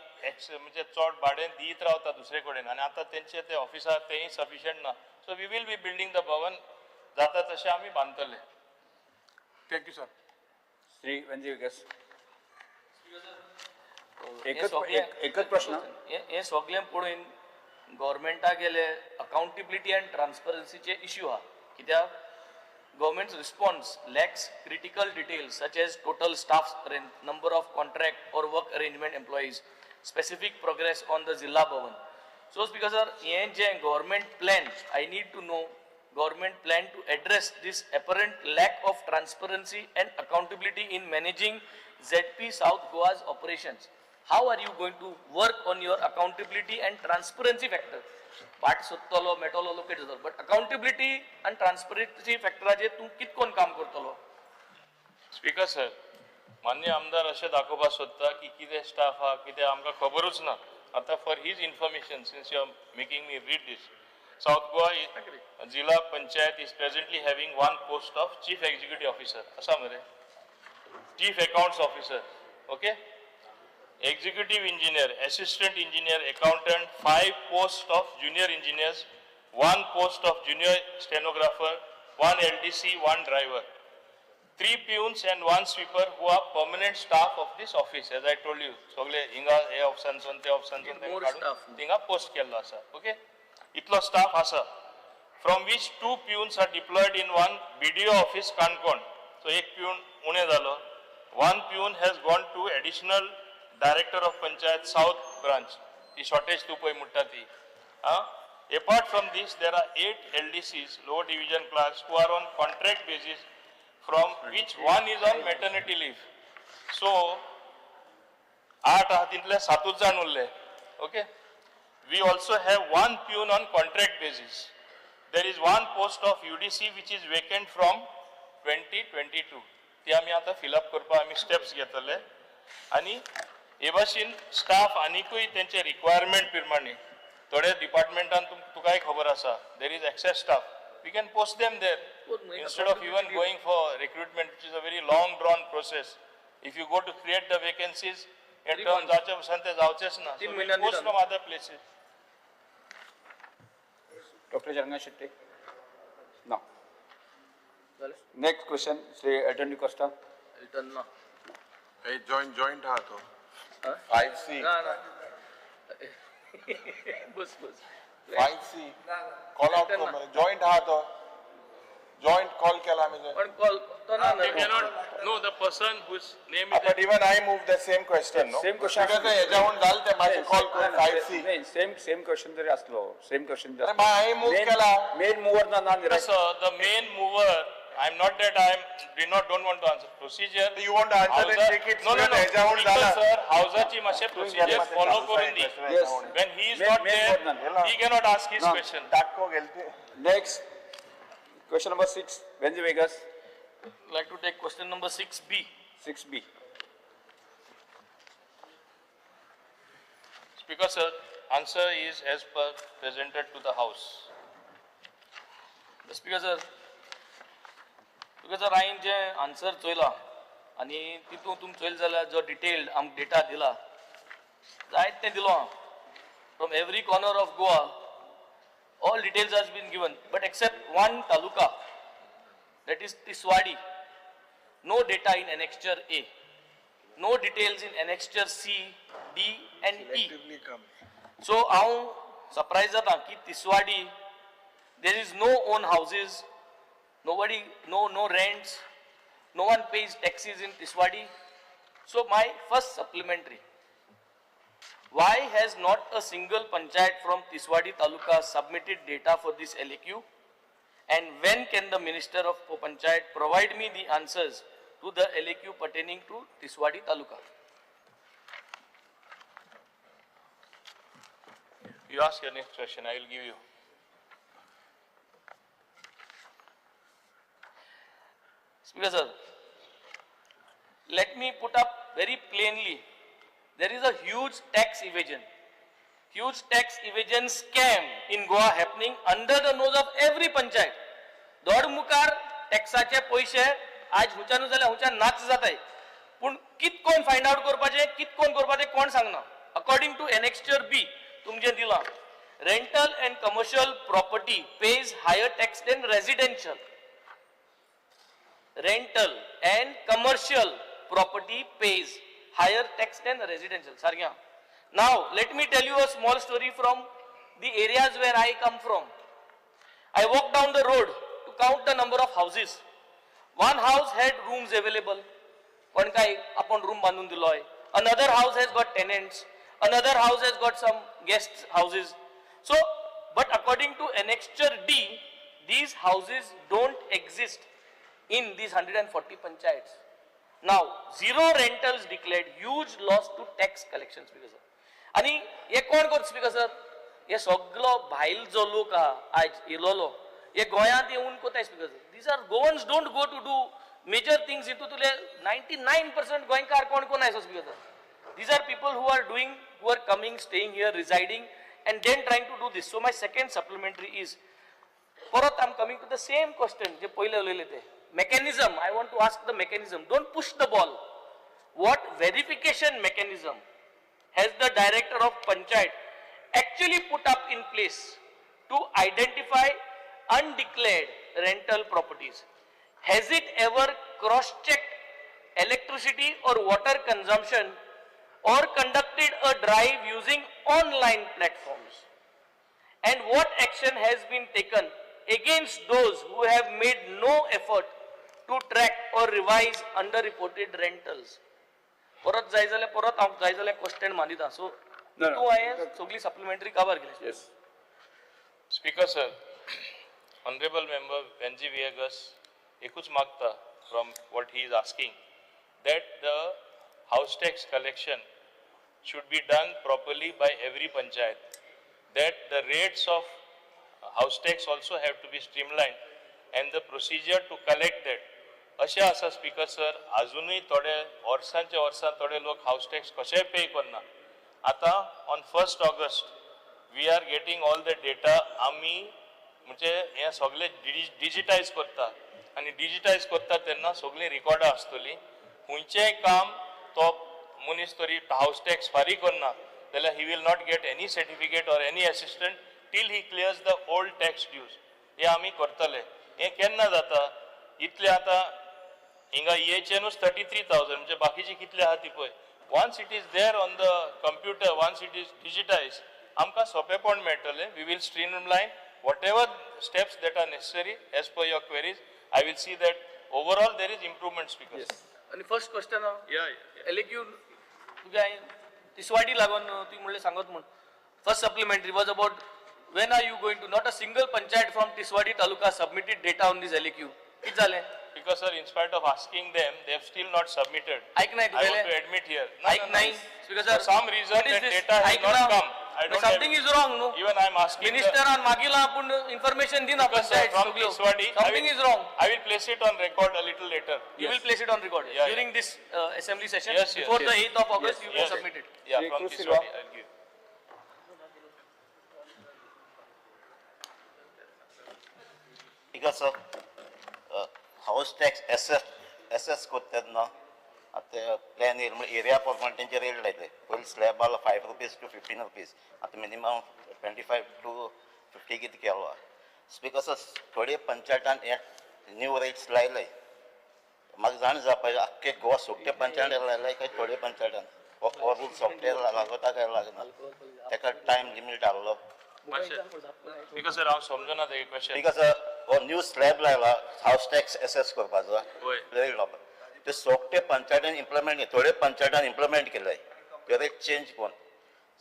Speaker 5: म्हणजे चड भाडें दीत रावता दुसरे कडेन आनी आतां तेंचे ते ऑफिसार तेय सफिशियंट ना so we will be building the भवन जाता तशें आमी बांदतले.
Speaker 4: Thank you sir.
Speaker 10: श्री वेंजी विकास एकच प्रश्न
Speaker 9: हे सगळें पळोवन गव्हर्मेंटा गेले अकाउंटेबिलिटी एंड ट्रान्सपरन्सीचे इश्यू आहा कित्याक government's response lacks critical details such as total staff strength, number of contract or work arrangement employees, specific progress on the Zilla Bhavan. So because sir, government plan, I need to know government plan to address this apparent lack of transparency and accountability in managing ZP South Goa's operations. How are you going to work on your accountability and transparency factor? Part सोदतलो मेटलो लोकेट जातलो बट अकाउंटेबिलिटी आनी ट्रान्सपरन्सी फॅक्टराचेर तूं कितकोन काम करतलो.
Speaker 5: स्पीकर सर मान्य आमदार अशें दाखोवपाक सोदता की कितें स्टाफ आहा कितें आमकां खबरूच ना. आतां for his information since you are making me read this south Goa जिल्हा panchayat is presently having 1 post of chief executive officer आसा मरे chief accounts officer okay executive engineer, assistant engineer, accountant, 5 posts of junior engineers, 1 post of junior stenographer, 1 LDC, 1 driver, 3 peons and 1 sweeper who are permanent staff of this office. As I told you, सगळे हिंगा हे ऑप्शनसून ते ऑप्शनसून
Speaker 9: more staff
Speaker 5: हिंगा पोस्ट केल्लो आसा. ओके इतलो स्टाफ आसा, from which 2 peons are deployed in one BDO office Canacona. So एक पिऊन उणे जालो. 1 peon has gone to additional director of panchayat south branch. ती शॉर्टेज तू पळय म्हणटा ती. Apart from this, there are 8 LDCs, lower division clerks, who are on contract basis, from which one is on maternity leave. So, 8 हातींतले 7 जाण उरले. Okay. We also have 1 peon on contract basis. There is 1 post of UDC which is vacant from 2022. ती आमी आता fill up करपा आमी steps घेतले. आणि हे भाशेन स्टाफ आनीकूय तेंचे रिक्वायरमेंट प्रमाणे थोडे डिपार्टमेंटान तुकाय खबर आसा, there is excess staff. We can post them there instead of even going for recruitment, which is a very long drawn process. If you go to create the vacancies, in terms जावचे पसन ते जावचेच ना. So we post from other places.
Speaker 10: Dr. Jaranga Shetty. No. Next question, Sri Attorney Costa.
Speaker 9: Return ना.
Speaker 4: जॉईंट हा तो 5C.
Speaker 9: बस
Speaker 4: 5C कॉल आउट को मैंने जॉइंट हा तो जॉइंट कॉल केला आम्ही.
Speaker 9: पण कॉल तो ना.
Speaker 5: They cannot know the person whose name is.
Speaker 4: But even I moved the same question, no?
Speaker 10: Same question.
Speaker 4: Because याच्याहून झालं ते माझे कॉल करून 5C.
Speaker 10: नाही, सेम क्वेश्चन जरी असलो, सेम क्वेश्चन
Speaker 4: अरे मग I move केला.
Speaker 10: मेन मूवर ना ना
Speaker 5: So the main mover, I'm not that don't want to answer procedure.
Speaker 4: You want to answer then take it.
Speaker 5: No.
Speaker 4: याच्याहून
Speaker 5: Because
Speaker 4: झाला.
Speaker 5: sir, houseची मातशे procedure follow करून दी.
Speaker 10: Yes.
Speaker 5: When he is
Speaker 10: Main-
Speaker 5: not
Speaker 10: main
Speaker 5: there,
Speaker 10: mover ना.
Speaker 5: he cannot ask his
Speaker 10: No.
Speaker 5: question.
Speaker 4: टाको गेलते.
Speaker 10: Next, question number 6, Benji Vegas,
Speaker 9: like to take question number 6B.
Speaker 10: 6B.
Speaker 5: Speaker sir, answer is as per presented to the house.
Speaker 9: Speaker sir, हांवें जे आन्सर चोयला आनी तितून तुम चोयल जाल्यार जो डिटेल्ड आमकां डेटा दिला जायत तें दिलो from every corner of Goa. All details has been given, but except one taluka, that is Tiswadi. No data in annexure A. No details in annexure C, D and E. So, I'm surprised that in Tiswadi, there is no own houses, nobody, no rents, no one pays taxes in Tiswadi. So, my first supplementary. Why has not a single panchayat from Tiswadi Taluka submitted data for this LAQ? And when can the Minister of Panchayat provide me the answers to the LAQ pertaining to Tiswadi Taluka?
Speaker 5: You ask your next question, I will give you.
Speaker 9: Speaker sir, let me put up very plainly. There is a huge tax evasion scam in Goa happening under the nose of every panchayat. दोड मुखार टॅक्साचे पैसे आज हुंच्यान जाल्यार हुंच्यान नाच जाताय. पूण कितकोन फायंड आउट करपाचें कितकोन करपाचें कोण सांगना. अकॉर्डिंग टू एनेक्स्चर बी तुमचें दिलां, rental and commercial property pays higher tax than residential. Rental and commercial property pays higher tax than residential. Sargya. Now, let me tell you a small story from the areas where I come from. I walked down the road to count the number of houses. One house had rooms available. One guy upon room bandun diloy. Another house has got tenants. Another house has got some guest houses. So, but according to annexure D, these houses don't exist in these 140 panchayats. Now, zero rentals declared, huge loss to tax collections, speaker sir. आणि हे कोण करता speaker sir? हे सगळो भायल जो लोक आहा आज इलोलो हे गोंयांत येवन कोताय speaker sir. These are Goans don't go to do major things into तुले 99% गोंयकार कोण आयसो speaker sir. These are people who are coming, staying here, residing and then trying to do this. So my second supplementary is, परत I'm coming to the same question जे पहिले उलयले ते. Mechanism, I want to ask the mechanism. Don't push the ball. What verification mechanism has the director of Panchayat actually put up in place to identify undeclared rental properties? Has it ever cross-checked electricity or water consumption or conducted a drive using online platforms? and what action has been taken against those who have made no effort to track or revise underreported rentals. परत जाय जाल्यार परत हांव जाय जाल्यार क्वेश्चन मारिता सो तूं हांवें सगळी सप्लिमेंटरी कवर केली.
Speaker 10: Yes.
Speaker 5: Speaker sir, honorable member Benji Viegas, ekut magta from what he is asking that the house tax collection should be done properly by every panchayat, that the rates of house tax also have to be streamlined and the procedure to collect that. अशें आसा स्पीकर सर, अजूनही थोडे वर्सांच्या वर्सां थोडे लोक हाऊस टॅक्स कशेंय पे करना. आता on 1st August we are getting all the data. आमी म्हणजे हे सगळे डिजिटायज करता आणि डिजिटायज करता तेन्ना सगळीं रिकॉर्डां आसतलीं. खंयचेंय काम तो मनीस तरी हाऊस टॅक्स फारीक करना जाल्यार he will not get any certificate or any assistant till he clears the old tax dues. हे आमी करतले. हे केन्ना जाता? इतले आता हिंगा EHNूच 33,000 म्हणजे बाकीचे कितले आहा ती पळय. Once it is there on the computer, once it is digitise, आमकां सोंपेपण मेळटलें. We will streamline whatever steps that are necessary as per your queries. I will see that overall there is improvement, speaker.
Speaker 9: Yes. आणि फर्स्ट क्वेश्चन LAQ तुगे तिसवाडी लागून ती म्हणले सांगत म्हण first supplementary was about when are you going to, not a single panchayat from Tiswadi taluka submitted data on this LAQ. किती झाले?
Speaker 5: Because sir, in spite of asking them, they have still not submitted.
Speaker 9: ऐक नाही
Speaker 5: I want to admit here.
Speaker 9: ऐक नाही because
Speaker 5: For some reason that data has not come. I don't
Speaker 9: something
Speaker 5: have,
Speaker 9: is wrong, no?
Speaker 5: even I am asking
Speaker 9: Minister and मागीला आपण information दिना
Speaker 5: because sir, from Tiswadi,
Speaker 9: something is wrong.
Speaker 5: I will place it on record a little later.
Speaker 9: You will place it on record
Speaker 5: Yeah,
Speaker 9: during this assembly session.
Speaker 5: Yes, yes,
Speaker 9: Before the
Speaker 5: yes.
Speaker 9: 8th of August,
Speaker 5: Yes,
Speaker 9: you will
Speaker 5: yes.
Speaker 9: submit it.
Speaker 5: Yeah, from Tiswadi, I'll give.
Speaker 3: Because house tax assess करतात ना आता प्लॅन एरिया प्रमाणे त्यांचे रेट लायले. पयलीं स्लॅबाला 5 rupees to 15 rupees, आता मिनिमम 25 to 50 कितें केलो. बिकॉज थोडे पंचायतान हे न्यू रेट्स लायले. म्हाका जाण जावपाचें आख्खे गोवा सोगटे पंचायत लायलाय काय थोडे पंचायतान हो रूल सोगटे लागता काय लागना. ताका टायम लिमीट आहलो.
Speaker 5: Because sir, हांव समजना ते क्वेश्चन.
Speaker 3: बिकॉज हो न्यू स्लॅब लायला हाऊस टॅक्स एसेस करपाचो रेट लावपाक. ते सोगटे पंचायतान इम्प्लिमेंट थोडे पंचायतान इम्प्लिमेंट केले ते रेट चेंज करून.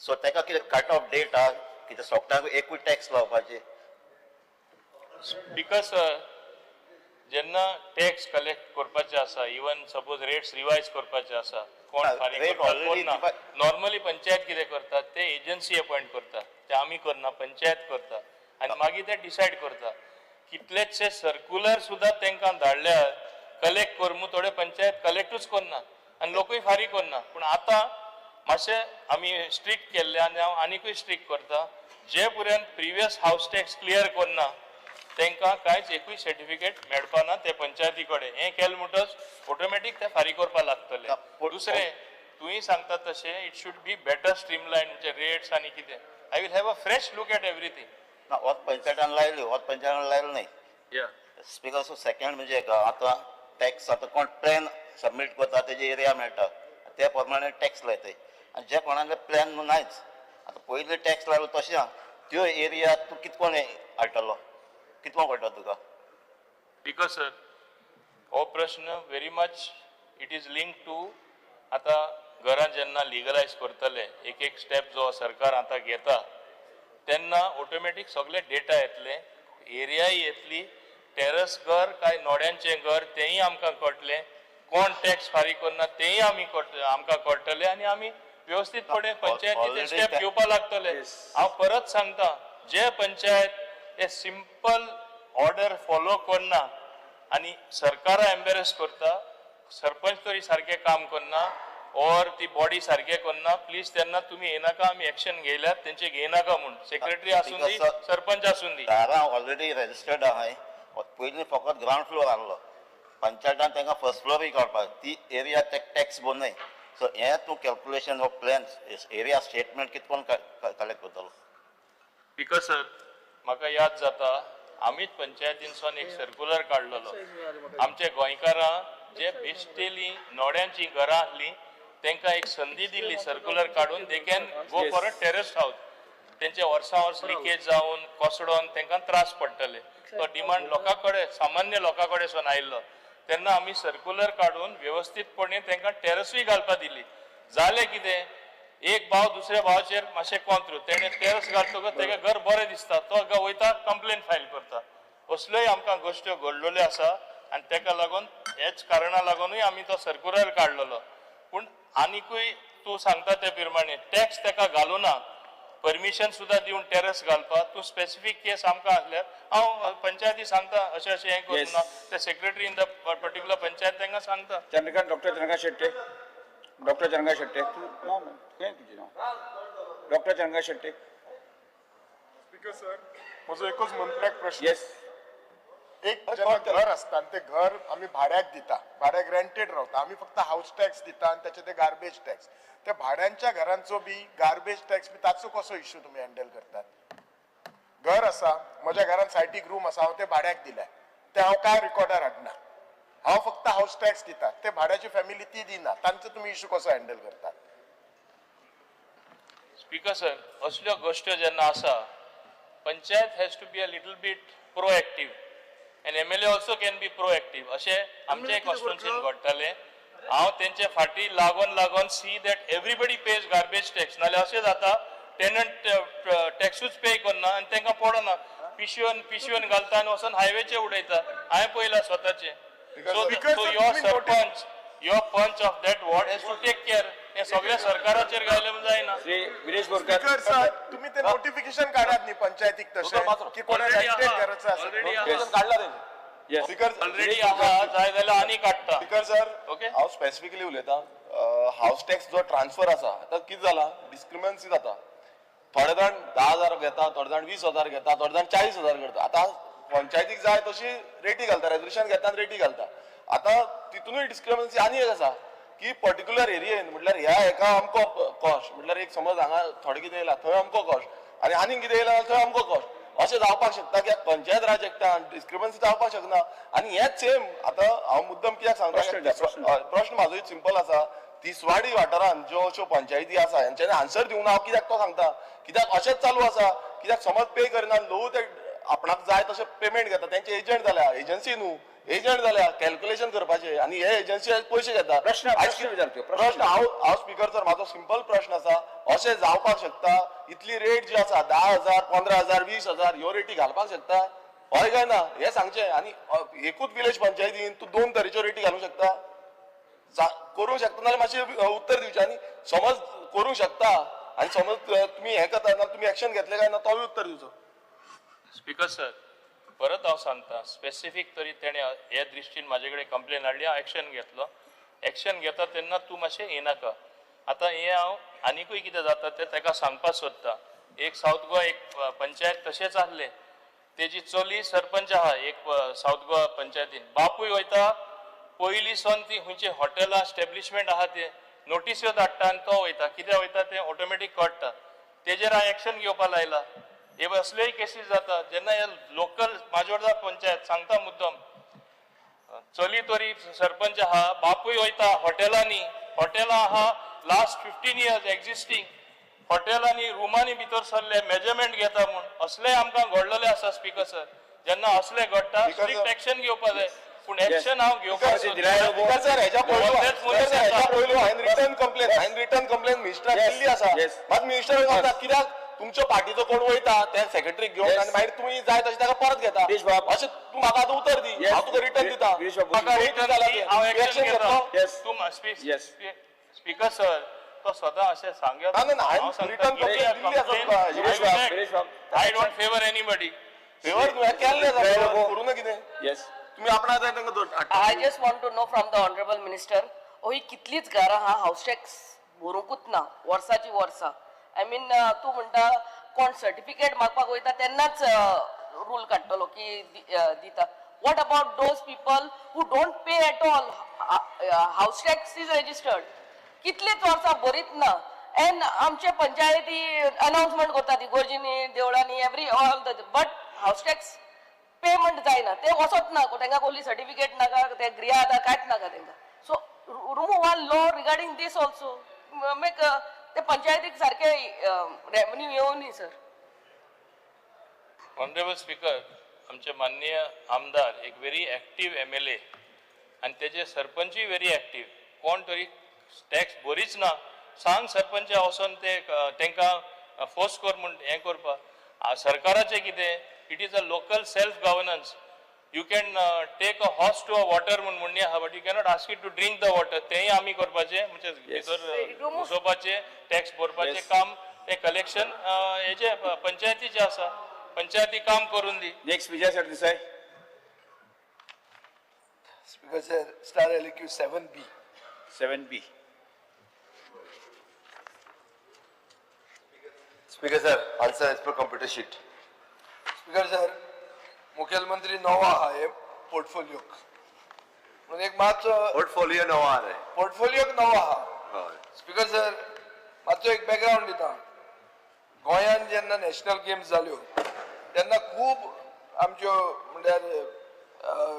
Speaker 3: सो ताका कितें कट ऑफ डेट आहा कितें सोगट्यांक एकूच टॅक्स लावपाचे.
Speaker 5: Because जेन्ना टॅक्स कलेक्ट करपाचे आसा, इवन सपोज रेट्स रिवायज करपाचे आसा, कोण फारीक करता कोण ना. नॉर्मली पंचायत कितें करता ते एजन्सी अपॉइंट करता, ते आमी करना, पंचायत करता आनी मागीर ते डिसायड करता. कितलेशे सर्क्युलर सुद्दां तांकां धाडल्यार कलेक्ट कर म्हूण थोडे पंचायत कलेक्टूच करना आनी लोकूय फारीक करना. पूण आतां मातशें आमी स्ट्रिक्ट केल्ले आनी हांव आनीकूय स्ट्रिक्ट करता. जे पर्यंत प्रिवियस हाऊस टॅक्स क्लियर करना तांकां कांयच एकूय सर्टिफिकेट मेळपाना ते पंचायती कडेन. हें केलें म्हणटच ऑटोमॅटीक ते फारीक करपाक लागतले. दुसरें तुवें सांगता तशें it should be better streamline म्हणजे रेट्स आनी कितें. I will have a fresh look at everything.
Speaker 3: ना होच पंचायतान लायली, होच पंचायतान लायलो नाही. बिकॉज सेकंड म्हणजे आतां टॅक्स आतां कोण प्लॅन सबमीट करता तेजे एरिया मेळटा ते प्रमाणे टॅक्स लायताय. आनी जे कोणाले प्लॅन नायच आतां पयलीं टॅक्स लायलो तशें त्यो एरिया तूं कितकोन हाडटलो, कितको कळटा तुका.
Speaker 5: बिकॉज सर हो प्रश्न very much it is link to आतां घरां जेन्ना लिगलायज करतले एक एक स्टेप जो सरकार आतां घेता तेन्ना ऑटोमॅटीक सगळे डेटा येतले, एरियाय येतली, टेरस घर काय नोड्यांचें घर तेंय आमकां कळटलें, कोण टॅक्स फारीक करना तेंय आमी आमकां कळटलें आनी आमी व्यवस्थीतपणे पंचायतीचे स्टेप घेवपाक लागतले. हांव परत सांगता, जे पंचायत हे सिंपल ऑर्डर फॉलो करना आनी सरकारा एम्बेरेस करता, सरपंच तरी सारकें काम करना और ती बॉडी सारकें करना, प्लीज तेन्ना तुमी येनाका आमी एक्शन घेयल्यात तेंचे घेयनाका म्हूण. सेक्रेटरी आसून दी, सरपंच आसून दी.
Speaker 3: दारां ऑलरेडी रजिस्टर्ड आहाय. पयलीं फकत ग्रावंड फ्लोर आहलो. पंचायतान तांकां फर्स्ट फ्लोरूय काडपाक ती एरिया टॅक्स बंदय. सो हें तूं calculation of plan area statement कितकोन कलेक्ट करतलो.
Speaker 5: बिकॉज सर म्हाका याद जाता आमीच पंचायतीनसून एक सर्क्युलर काडलेलो. आमच्या गोंयकारां जे बेश्टेली नोड्यांची घरां आसलीं तांकां एक संदी दिल्ली सर्क्युलर काडून they can go for a terrace house. तेंचे वर्सां वर्स लिकेज जावन कोसडोन तांकां त्रास पडटले. तो डिमांड लोकां कडेन सामान्य लोकां कडेन आयिल्लो तेन्ना आमी सर्क्युलर काडून व्यवस्थीतपणे तांकां टेरसूय घालपाक दिली. जालें कितें, एक भाव दुसऱ्या भावाचेर मातशें कोंत्रू तेणें टेरस घालतकच ताका घर बरें दिसता, तो वयता कंप्लेन फायल करता. असल्योय आमकां गोश्ट्यो घडलेल्यो आसा आनी ताका लागून हेच कारणां लागूनय आमी तो सर्क्युलर काडलेलो. पूण आनिकूय तूं सांगता ते प्रमाणे टॅक्स ताका घालूना, परमिशन सुद्दां दिवन टेरस घालपाक. तूं स्पेसिफीक केस आमकां आसल्यार हांव पंचायती सांगता अशें अशें हें करून ना, ते secretary in the particular panchayat तांकां सांगता.
Speaker 10: चंद्रकांत डॉक्टर चंद्रकांत शेट्टे तुझें नाव doctor Chandrakant Shetye.
Speaker 4: Speaker sir, म्हजो एकूच मंत्र्याक प्रश्न.
Speaker 10: येस.
Speaker 4: एक जेन्ना घर आसता आनी ते घर आमी भाड्याक दिता, भाड्याक रेंटेड रावता, आमी फक्त हाऊस टॅक्स दिता आनी त्याचे ते गार्बेज टॅक्स. त्या भाड्यांच्या घरांचो बी गार्बेज टॅक्स बी ताचो कसो इश्यू तुमी हँडल करतात? घर आसा, म्हज्या घरान सायटीक रूम आसा, हांव ते भाड्याक दिल्या, ते हांव काय रिकॉर्डार हाडना, हांव फक्त हाऊस टॅक्स दिता, ते भाड्याची फॅमिली ती दिना, तांचो तुमी इश्यू कसो हँडल करतात?
Speaker 5: स्पीकर सर, असल्यो गोश्ट्यो जेन्ना आसा, panchayat has to be a little bit proactive and MLA also can be proactive. अशें आमचे कॉन्स्टिट्युन्सीन घडटालें. हांव तेंचे फाटी लागून see that everybody pays garbage tax, नाल्यार अशें जाता टेनंट टॅक्सूच पे करना आनी तांकां पडना, पिशवेन घालता आनी वचून हायवेचेर उडयता. हांवें पळयलां स्वताचें. So your panch of that ward has to take care. हे सगळ्या सरकाराचेर घायलें जायना.
Speaker 10: विनेश बोरकर.
Speaker 4: स्पीकर सर, तुम्ही ते नोटिफिकेशन काढात न्ही पंचायतीक तशें की कोणा रेंटेड घराचं आसा.
Speaker 5: ऑलरेडी आहा, जाय जाल्यार आनी काडटा.
Speaker 11: स्पीकर सर,
Speaker 5: ओके,
Speaker 11: हांव स्पेसिफिकली उलयतां. हाऊस टॅक्स जो ट्रान्सफर आसा, आतां कितें जाला, डिस्क्रिमिनन्सी जाता. थोडे जाण 10,000 घेता, थोडे जाण 20,000 घेता, थोडे जाण 40,000 करता. आतां पंचायतीक जाय तशी रेटी घालता, रेजोल्युशन घेता आनी रेटी घालता. आतां तितूनय डिस्क्रिमिनन्सी आनी एक आसा की पर्टिक्युलर एरियेन म्हटल्यार ह्या एका अमको कॉस्ट, म्हटल्यार एक समज हांगा थोडे कितें येयला थंय अमको कॉस्ट आनी आनीक कितें येयला थंय अमको कॉस्ट. अशें जावपाक शकता की पंचायत राज एक्टान डिस्क्रिमिनन्सी जावपाक शकना. आनी हेच सेम आतां हांव मुद्दम कित्याक सांगता, प्रश्न म्हाजो सिंपल आसा. तिसवाडी वाठारांत ज्यो अश्यो पंचायती आसा हेंच्यांनी आन्सर दिवना. हांव कित्याक तो सांगता, कित्याक अशेंच चालू आसा. कित्याक समज पे करिना लोक ते आपणाक जाय तशें पेमेंट घेता, तेंचे एजंट जाल्या, एजन्सी न्हू एजंट जाल्या कॅल्क्युलेशन करपाचे आनी हे एजन्सी पयशे घेता. प्रश्न हांव स्पीकर सर, म्हाजो सिंपल प्रश्न आसा, अशें जावपाक शकता? इतली रेट जी आसा 10,000, 15,000, 20,000 ह्यो रेटी घालपाक शकता? हय काय ना हे सांगचें. आनी एकूच विलेज पंचायतीन तूं 2 तरेच्यो रेटी घालूंक शकता? करूंक शकता नाल्यार मातशें उत्तर दिवचें. आनी समज करूंक शकता आनी समज तुमी हें करता ना, तुमी एक्शन घेतलें काय ना, तोय उत्तर दिवचो.
Speaker 5: स्पीकर सर, परत हांव सांगता, स्पेसिफीक तरी तेणे हे दृश्टीन म्हाजे कडेन कंप्लेन हाडली, हांव एक्शन घेतलो. एक्शन घेता तेन्ना तूं मातशें येनाका. आतां हें हांव आनिकूय कितें जाता तें ताका सांगपाक सोदता. एक सावथ गोवा एक पंचायत तशेंच आसलें, तेजी चली सरपंच आहा एक सावथ गोवा पंचायतीन. बापूय वयता पयलीं सावन ती खंयची हॉटेलां एस्टॅब्लिशमेंट आहा ते नोटिस्यो धाडटा आनी तो वयता. कित्याक वयता तें ऑटोमॅटीक कळटा. तेजेर हांवें एक्शन घेवपा लायला. हे असलेय केसीस जाता जेन्ना हे लोकल माजोर्डा पंचायत सांगता मुद्दम, चली तरी सरपंच आहा, बापूय वयता हॉटेलांनी, हॉटेलां आहा लास्ट 15 years एक्झिस्टिंग, हॉटेलांनी रुमांनी भितर सरले मेजरमेंट घेता म्हूण असले आमकां घडलेले आसा. स्पीकर सर, जेन्ना असले घडटा स्ट्रिक्ट एक्शन घेवपा जाय. पूण एक्शन हांव घेवपाक
Speaker 11: सर हेच्या पयलू हांवें रिटर्न कंप्लेन मिनिस्टराक केल्ली आसा. मात मिनिस्टर म्हणटा कित्याक तुमच्या पार्टीचो कोण वयता त्या सेक्रेटरीक घेवन आनी मागीर तुमी जाय तशें ताका परत घेता. अशें तूं म्हाका आतां उतर दी, हांव तुका रिटर्न दिता.
Speaker 5: स्पीकर सर, तो स्वता अशें सांगत I don't favour anybody.
Speaker 11: Favour केल्लें करूं ना कितें. तुम्ही आपणा जाय तांकां.
Speaker 12: I just want to know from the honourable minister, he कितलीच घरां हा हाऊस टॅक्स भरूंकूच ना वर्साची वर्सां. आय मीन तूं म्हणटा कोण सर्टिफिकेट मागपाक वयता तेन्नाच रूल काडटलो की दिता. What about those people who don't pay at all? House tax is registered, कितलीच वर्सां भरीत ना. एंड आमचे पंचायती अनाउन्समेंट करतात इगोर्जींनी देवळांनी every all the, but house tax payment जायना. ते वचत ना, तांकां कसली सर्टिफिकेट नाका, ते गृह आधार कांयच नाका तांकां. So remove one law regarding this also. Make ते पंचायतीक सारके रेवन्यू येवनी सर.
Speaker 5: ऑनरेबल स्पीकर, आमचे माननीय आमदार एक व्हेरी ॲक्टिव्ह MLA आणि तेजे सरपंचूय व्हेरी ॲक्टिव्ह. कोण तरी टॅक्स भरीच ना सांग सरपंच वचोन ते तांकां फोर्स कर म्हूण हें करपाक. सरकाराचें कितें, it is a local self governance. You can take a horse to a water म्हणून आहा, but you cannot ask it to drink the water. तेंय आमी करपाचें, म्हणजे भितर घुसोवपाचें, टॅक्स भरपाचें काम तें कलेक्शन हेजे पंचायतीचें आसा. पंचायती काम करून दी.
Speaker 10: Next Vijay Sardesai.
Speaker 7: Speaker sir, star LQ 7B.
Speaker 10: 7B.
Speaker 8: Speaker sir, answer as per computer sheet.
Speaker 7: Speaker sir, मुखेलमंत्री नवो आहा हे पोर्टफोलियोक म्हणून एक मातसो
Speaker 8: पोर्टफोलियो नवा रे.
Speaker 7: पोर्टफोलियोक नवो आहा.
Speaker 8: हय.
Speaker 7: स्पीकर सर, मातसो एक बॅकग्राऊंड दिता. गोंयांत जेन्ना नॅशनल गेम्स जाल्यो तेन्ना खूब आमच्यो म्हणल्यार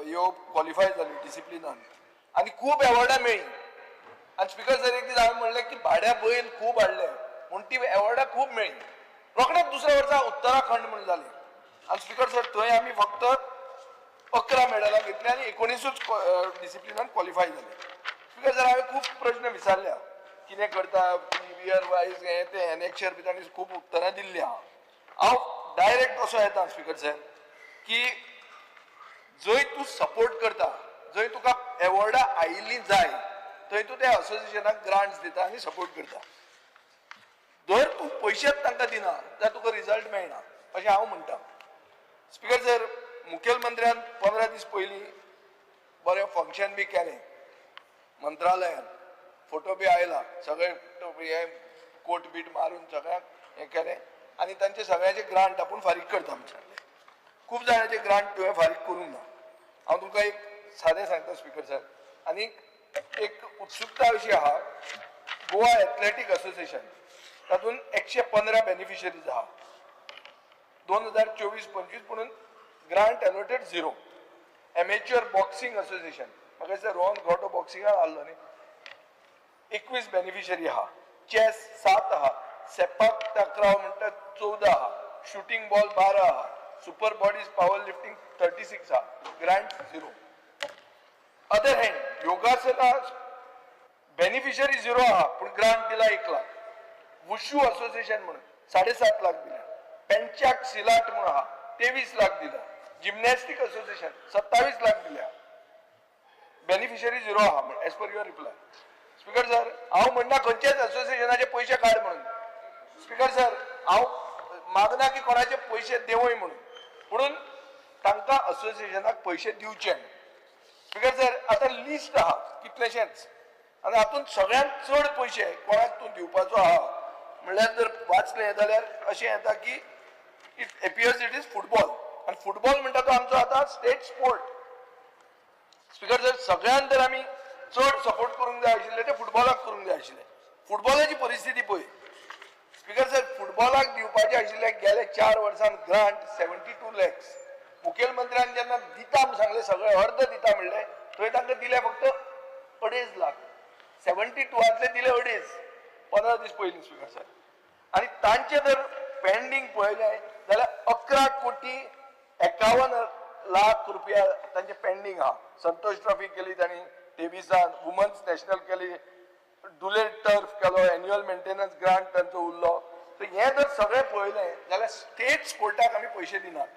Speaker 7: ह्यो क्वॉलिफाय जाल्यो डिसिप्लिनान आनी खूब एवॉर्डां मेळ्ळी. आनी स्पीकर सर, एक दीस हांवें म्हणलें की भाड्या बैल खूब हाडले म्हूण ती एवॉर्डां खूब मेळ्ळी. रोखडेंच दुसऱ्या वर्सा उत्तराखंड म्हूण जालें. आनी स्पीकर सर, थंय आमी फक्त 11 मेडलां घेतली आनी 19 डिसिप्लिनान क्वॉलिफाय जाले. स्पीकर सर, हांवें खूब प्रश्न विचारल्या कितें करता इयर वायज हें तें एनेक्शर बी तांणी खूब उत्तरां दिल्लीं आहा. हांव डायरेक्ट असो येता स्पीकर सर की जंय तूं सपोर्ट करता, जंय तुका एवॉर्डां आयिल्लीं जाय थंय तूं त्या असोसिएशनाक ग्रांट्स दिता आनी सपोर्ट करता. जर तूं पयशेच तांकां दिना जाल्यार तुका रिजल्ट मेळना अशें हांव म्हणटा. स्पीकर सर, मुखेलमंत्र्यान 15 दीस पयलीं बरें फंक्शन बी केलें मंत्रालयान. फोटो बी आयला, सगळे हे कोट बीट मारून सगळ्यांक हें केलें आनी तांचे सगळ्यांचे ग्रांट आपूण फारीक करता आमचे. खूब जाणांचे ग्रांट तुवें फारीक करूंक ना. हांव तुमकां एक सादें सांगता स्पीकर सर. आनी एक उत्सुकता अशी आहा, गोवा एथलेटीक असोसिएशन तातूंत 115 बेनिफिशरीज आहा. 2024-25 म्हणून ग्रांट एलोटेड 0. एमेच्युअर बॉक्सिंग असोसिएशन म्हाका दिसता रोहन घोटो बॉक्सिंगाक आहलो न्ही, 21 बेनिफिशरी आहा. चॅस 7 आहा. सेपाक टक्राव म्हणटा 14 आहा. शूटिंग बॉल 12 आहा. सुपर बॉडीज पावर लिफ्टिंग 36 आहा. ग्रांट 0. अदर हँड योगासना बेनिफिशरी 0 आहा पूण ग्रांट दिला 1 लाख. वुशू असोसिएशन म्हणून 7.5 लाख दिला. पेंचाक सिलाट म्हणून आहा 23 लाख दिला. जिमनॅस्टिक असोसिएशन 27 लाख दिल्या. बेनिफिशरी 0 आहा म्हणून as per your reply. Speaker sir, हांव म्हणना खंयच्याच असोसिएशनाचे पयशे काड म्हणून. स्पीकर सर, हांव मागना की कोणाचे पयशे देवय म्हणून, म्हणून तांकां असोसिएशनाक पयशे दिवचे. स्पीकर सर, आतां लिस्ट आहा कितलेशेच आनी हातूंत सगळ्यांत चड पयशे कोणाक तूं दिवपाचो आहा म्हणल्यार जर वाचलें जाल्यार अशें येता की it appears it is football. आनी फुटबॉल म्हणटा तो आमचो आतां स्टेट स्पोर्ट. स्पीकर सर, सगळ्यांत जर आमी चड सपोर्ट करूंक जाय आशिल्लें ते फुटबॉलाक करूंक जाय आशिल्लें. फुटबॉलाची परिस्थिती पळय. स्पीकर सर, फुटबॉलाक दिवपाचे आशिल्ले गेले 4 वर्सान ग्रांट 72 लॅक्स. मुखेलमंत्र्यान जेन्ना दिता म्हूण सांगलें, सगळे अर्ध दिता म्हणलें, थंय तांकां दिले फक्त 2.5 लाख. 72 दिले 2.5. 15 दीस पयलीं स्पीकर सर. आनी तांचे जर पेंडींग पळयलें जाल्यार 11 कोटी 51 लाख रुपया तांचे पेंडींग आहा. संतोष ट्रॉफी केली तांणी 23 वुमन्स नॅशनल केली, डुलेट टर्फ केलो, एन्युअल मेंटेनन्स ग्रांट तांचो उरलो. तर हें जर सगळें पळयलें जाल्यार स्टेट स्पोर्टाक आमी पयशे दिनात.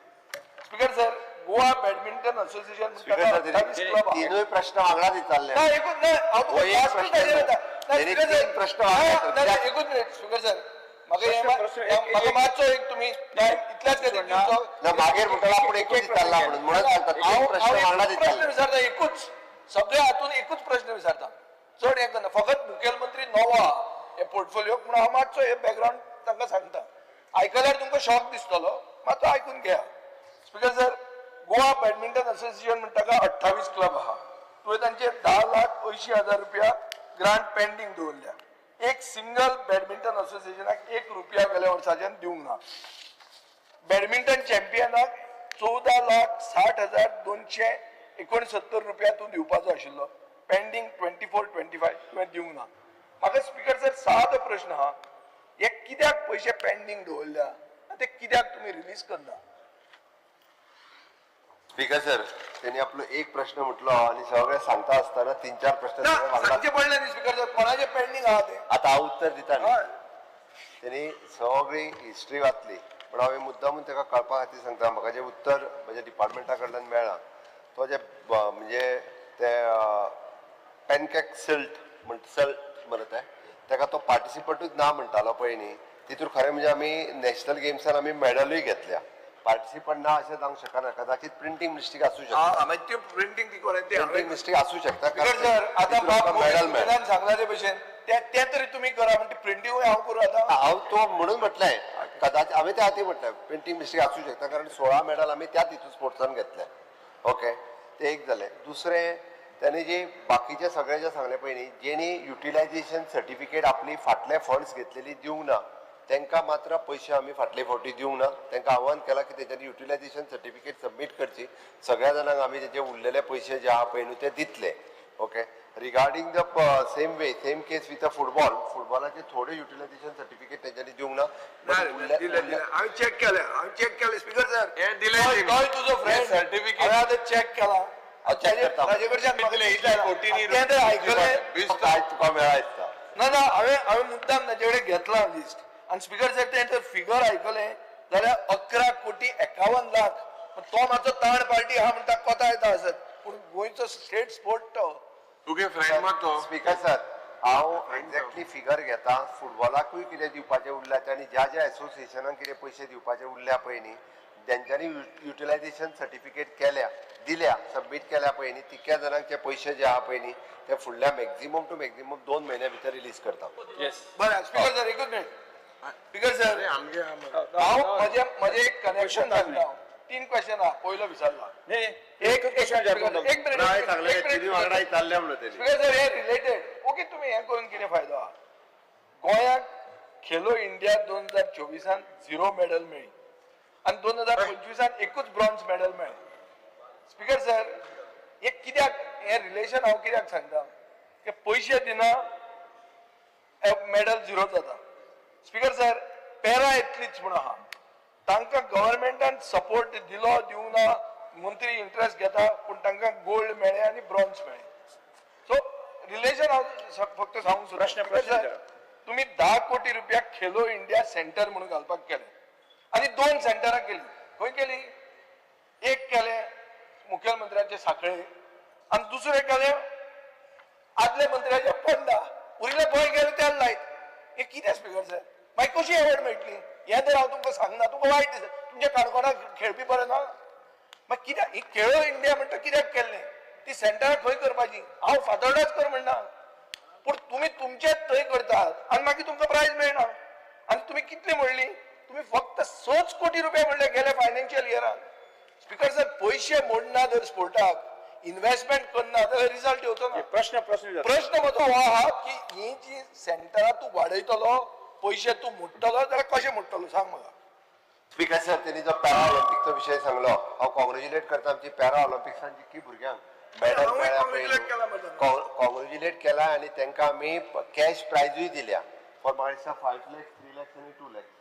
Speaker 7: Speaker sir, Goa badminton association
Speaker 8: तीनूय प्रश्न वांगडा विचारले.
Speaker 7: एकूच मिनिट स्पीकर सर, म्हाका मातसो एक तुमी इतल्याच
Speaker 8: मागीर म्हणटा आपूण एकूच विचारला म्हणून प्रश्न वांगडा
Speaker 7: प्रश्न विचारता. एकूच सगळ्या हातून एकूच प्रश्न विचारता. चड हें करना. फकत मुखेलमंत्री नवो आहा हे पोर्टफोलियोक म्हणून हांव मातसो हे बॅकग्राऊंड तांकां सांगता. आयकल्यार तुमकां शॉक दिसतलो, मातसो आयकून घेया. Speaker sir, Goa badminton association म्हणटा 28 क्लब आहा. तुवें तांचे 10,80,000 रुपया ग्रांट पेंडींग दवरल्या. एक सिंगल बॅडमिंटन असोसिएशनाक 1 रुपया गेल्या वर्साच्यान दिवंक ना. बॅडमिंटन चॅम्पियनाक 14,60,269 रुपया तूं दिवपाचो आशिल्लो. पेंडींग 24-25 तुवें दिवंक ना. म्हाका स्पीकर सर सादो प्रश्न आहा, हे कित्याक पयशे पेंडींग दवरल्या, ते कित्याक तुमी रिलीज करना?
Speaker 8: स्पीकर सर त्यांनी आपलं एक प्रश्न म्हटलो आणि सगळे सांगता असताना 3-4 प्रश्न सगळे वांगडा-
Speaker 7: सांगचे पडले न्ही स्पीकर सर कोणाचे पेंडिंग आहा ते
Speaker 8: आता हांव उत्तर दिता न्ही त्यांनी सगळी हिस्ट्री वाचली पण हांवें मुद्दामून ताका कळपा खातीर सांगता म्हाका जें उत्तर म्हज्या डिपार्टमेंटा कडल्यान मेळ्ळां तो जे म्हणजे ते पॅनकेक सल्ट मरे ताका तो पार्टिसिपंटूच ना म्हणटालो पळय न्ही तितूर खरें म्हणजे आमी नॅशनल गेम्सान आमी मेडलूय घेतल्या पार्टिसिपंट ना अशें जावंक शकना कदाचित प्रिंटींग मिस्टेक आसूं शकता
Speaker 7: प्रिंटींग ती
Speaker 8: प्रिंटींग मिस्टेक आसूं शकता
Speaker 7: स्पीकर सर आता
Speaker 8: मेडल मेळ्ळा
Speaker 7: सांगला ते भशेन ते तरी तुम्ही करा म्हणजे प्रिंटींग हांव करूं आता
Speaker 8: हांव तो म्हणून म्हटलें कदाचित हांवें त्या खातीर म्हटलें प्रिंटींग मिस्टेक आसूं शकता कारण 16 मेडल आमी त्याच हितून स्पोर्ट्सान घेतले ओके ते एक जालें दुसरें त्यांनी जे बाकीचे सगळे जे सांगले पळय न्ही जेणी युटिलायझेशन सर्टिफिकेट आपली फाटले फंड्स घेतलेली दिवंक ना तांकां मात्र पयशे आमी फाटले फावटी दिवंक ना तांकां आव्हान केलां की तेंच्यांनी युटिलायझेशन सर्टिफिकेट सबमीट करची सगळ्या जाणांक आमी तेचे उरलेले पयशे जे आहा पळय न्हू ते दितले okay regarding the same way same case with फुटबॉलाचे थोडे युटिलायझेशन सर्टिफिकेट तेंच्यांनी दिवंक ना
Speaker 7: हांवें चेक केलें स्पीकर सर तो तुजो फ्रेंड सर्टिफिकेट हांवें आतां चेक केला ताजे कडच्यान
Speaker 8: तुका मेळा दिसता
Speaker 7: ना हांवें मुद्दाम ताचे कडेन घेतला लिस्ट आनी स्पीकर सर तें फिगर आयकलें जाल्यार 11 कोटी 51 लाख तो मातसो ताण पार्टी आहा म्हणटा कोता येता आसत पूण गोंयचो स्टेट स्पोर्ट तो
Speaker 4: तुगे फ्रेंड मात
Speaker 8: स्पीकर सर हांव एक्झॅक्टली फिगर घेता फुटबॉलाकूय कितें दिवपाचें उरल्या आनी ज्या ज्या एसोसिएशनाक कितें पयशे दिवपाचे उरल्या पळय न्ही तेंच्यांनी युटिलायझेशन सर्टिफिकेट दिल्या सबमीट केल्या पळय न्ही तितक्या जाणांचे पयशे जे आहा पळय न्ही ते फुडल्या मॅक्झिमम टू मॅक्झिमम 2 म्हयन्या भितर रिलीज करता
Speaker 7: बरें स्पीकर सर एकूच मिनिट स्पीकर सर हांव म्हजें एक कनेक्शन सांगता 3 क्वेश्चन आहा पयलो विचारला
Speaker 10: एक क्वेश्चन
Speaker 7: स्पीकर सर हे रिलेटेड ओके तुमी हें करून कितें फायदो आहा गोंयाक खेलो इंडिया 2024 0 मेडल मेळ्ळी आनी 2025 एकूच ब्रॉन्झ मेडल मेळ्ळें स्पीकर सर हे कित्याक हे रिलेशन हांव कित्याक सांगता की पयशे दिना मेडल 0 जाता स्पीकर सर पॅरा एथलीट्स म्हूण आहा तांकां गव्हर्मेंटान सपोर्ट दिवंक ना मंत्री इंट्रस्ट घेता पूण तांकां गोल्ड मेळ्ळें आनी ब्रॉन्झ मेळ्ळें सो रिलेशन हांव फक्त सांगूंक सोदता तुमी 10 कोटी रुपया खेलो इंडिया सेंटर म्हणून घालपाक केलें आनी 2 सेंटरां केली खंय केली एक केलें मुखेलमंत्र्याचे सांखळे आनी दुसरें केलें आदले मंत्र्याचे पोंडा उरिल्ले गोंय गेले त्याच लायत हे कितें स्पीकर सर मागीर कशी एवॉर्ड मेळटली हें तर हांव तुमकां सांगना तुमकां वायट दिसता तुमच्या काणकोणाक खेळपी बरें ना मागीर कित्याक ही खेलो इंडिया म्हणटा कित्याक केल्लें ती सेंटरां खंय करपाची हांव फातोर्डाच कर म्हणना पूण तुमी तुमचेच थंय करतात आनी मागीर तुमकां प्रायज मेळना आनी तुमी कितली म्हणली तुमी फक्त 6 कोटी रुपया म्हणले गेले फायनान्शियल इयरान स्पीकर सर पयशे मोडना जर स्पोर्टाक इन्व्हेस्टमेंट करना जाल्यार रिजल्ट येवचो ना प्रश्न म्हजो हो आहा की ही जी सेंटरां तूं वाडयतलो पयशे तूं मोडटलो जाल्यार कशें मोडटलो सांग म्हाका
Speaker 8: स्पीकर सर त्यांनी जो पॅरा ऑलिम्पिकचो विशय सांगलो हांव कॉंग्रॅच्युलेट करता आमची पॅरा ऑलिम्पिक्सान जितकी भुरग्यांक मेडल मेळ्ळ्या कॉंग्रॅच्युलेट केला आनी तांकां आमी कॅश प्रायजूय दिल्या फॉर म्हाका दिसता 5 lakhs 3 lakhs आनी 2 lakhs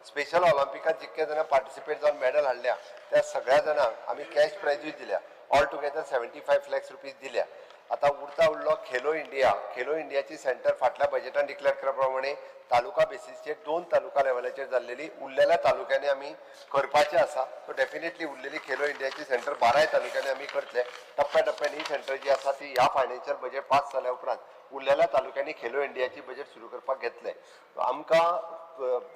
Speaker 8: स्पेशल ऑलिम्पिकात जितके जाणां पार्टिसिपेट जावन मेडल हाडल्या त्या सगळ्या जाणांक आमी कॅश प्रायजूय दिल्या ऑल टुगेदर 75 lakhs रुपीज दिल्या आता उरलो खेलो इंडियाची सेंटर फाटल्या बजेटान डिक्लेअर केल्या प्रमाणे तालुका बेसिसचेर 2 तालुका लेवलाचेर जाल्लेली उरलेल्या तालुक्यांनी आमी करपाचें आसा सो डेफिनेटली उरलेली खेलो इंडियाची सेंटर 12 तालुक्यांनी आमी करतले टप्प्याटप्प्यान ही सेंटर जी आसा ती ह्या फायनान्शियल बजेट पास जाल्या उपरांत उरलेल्या तालुक्यांनी खेलो इंडियाची बजेट सुरू करपाक घेतले आमकां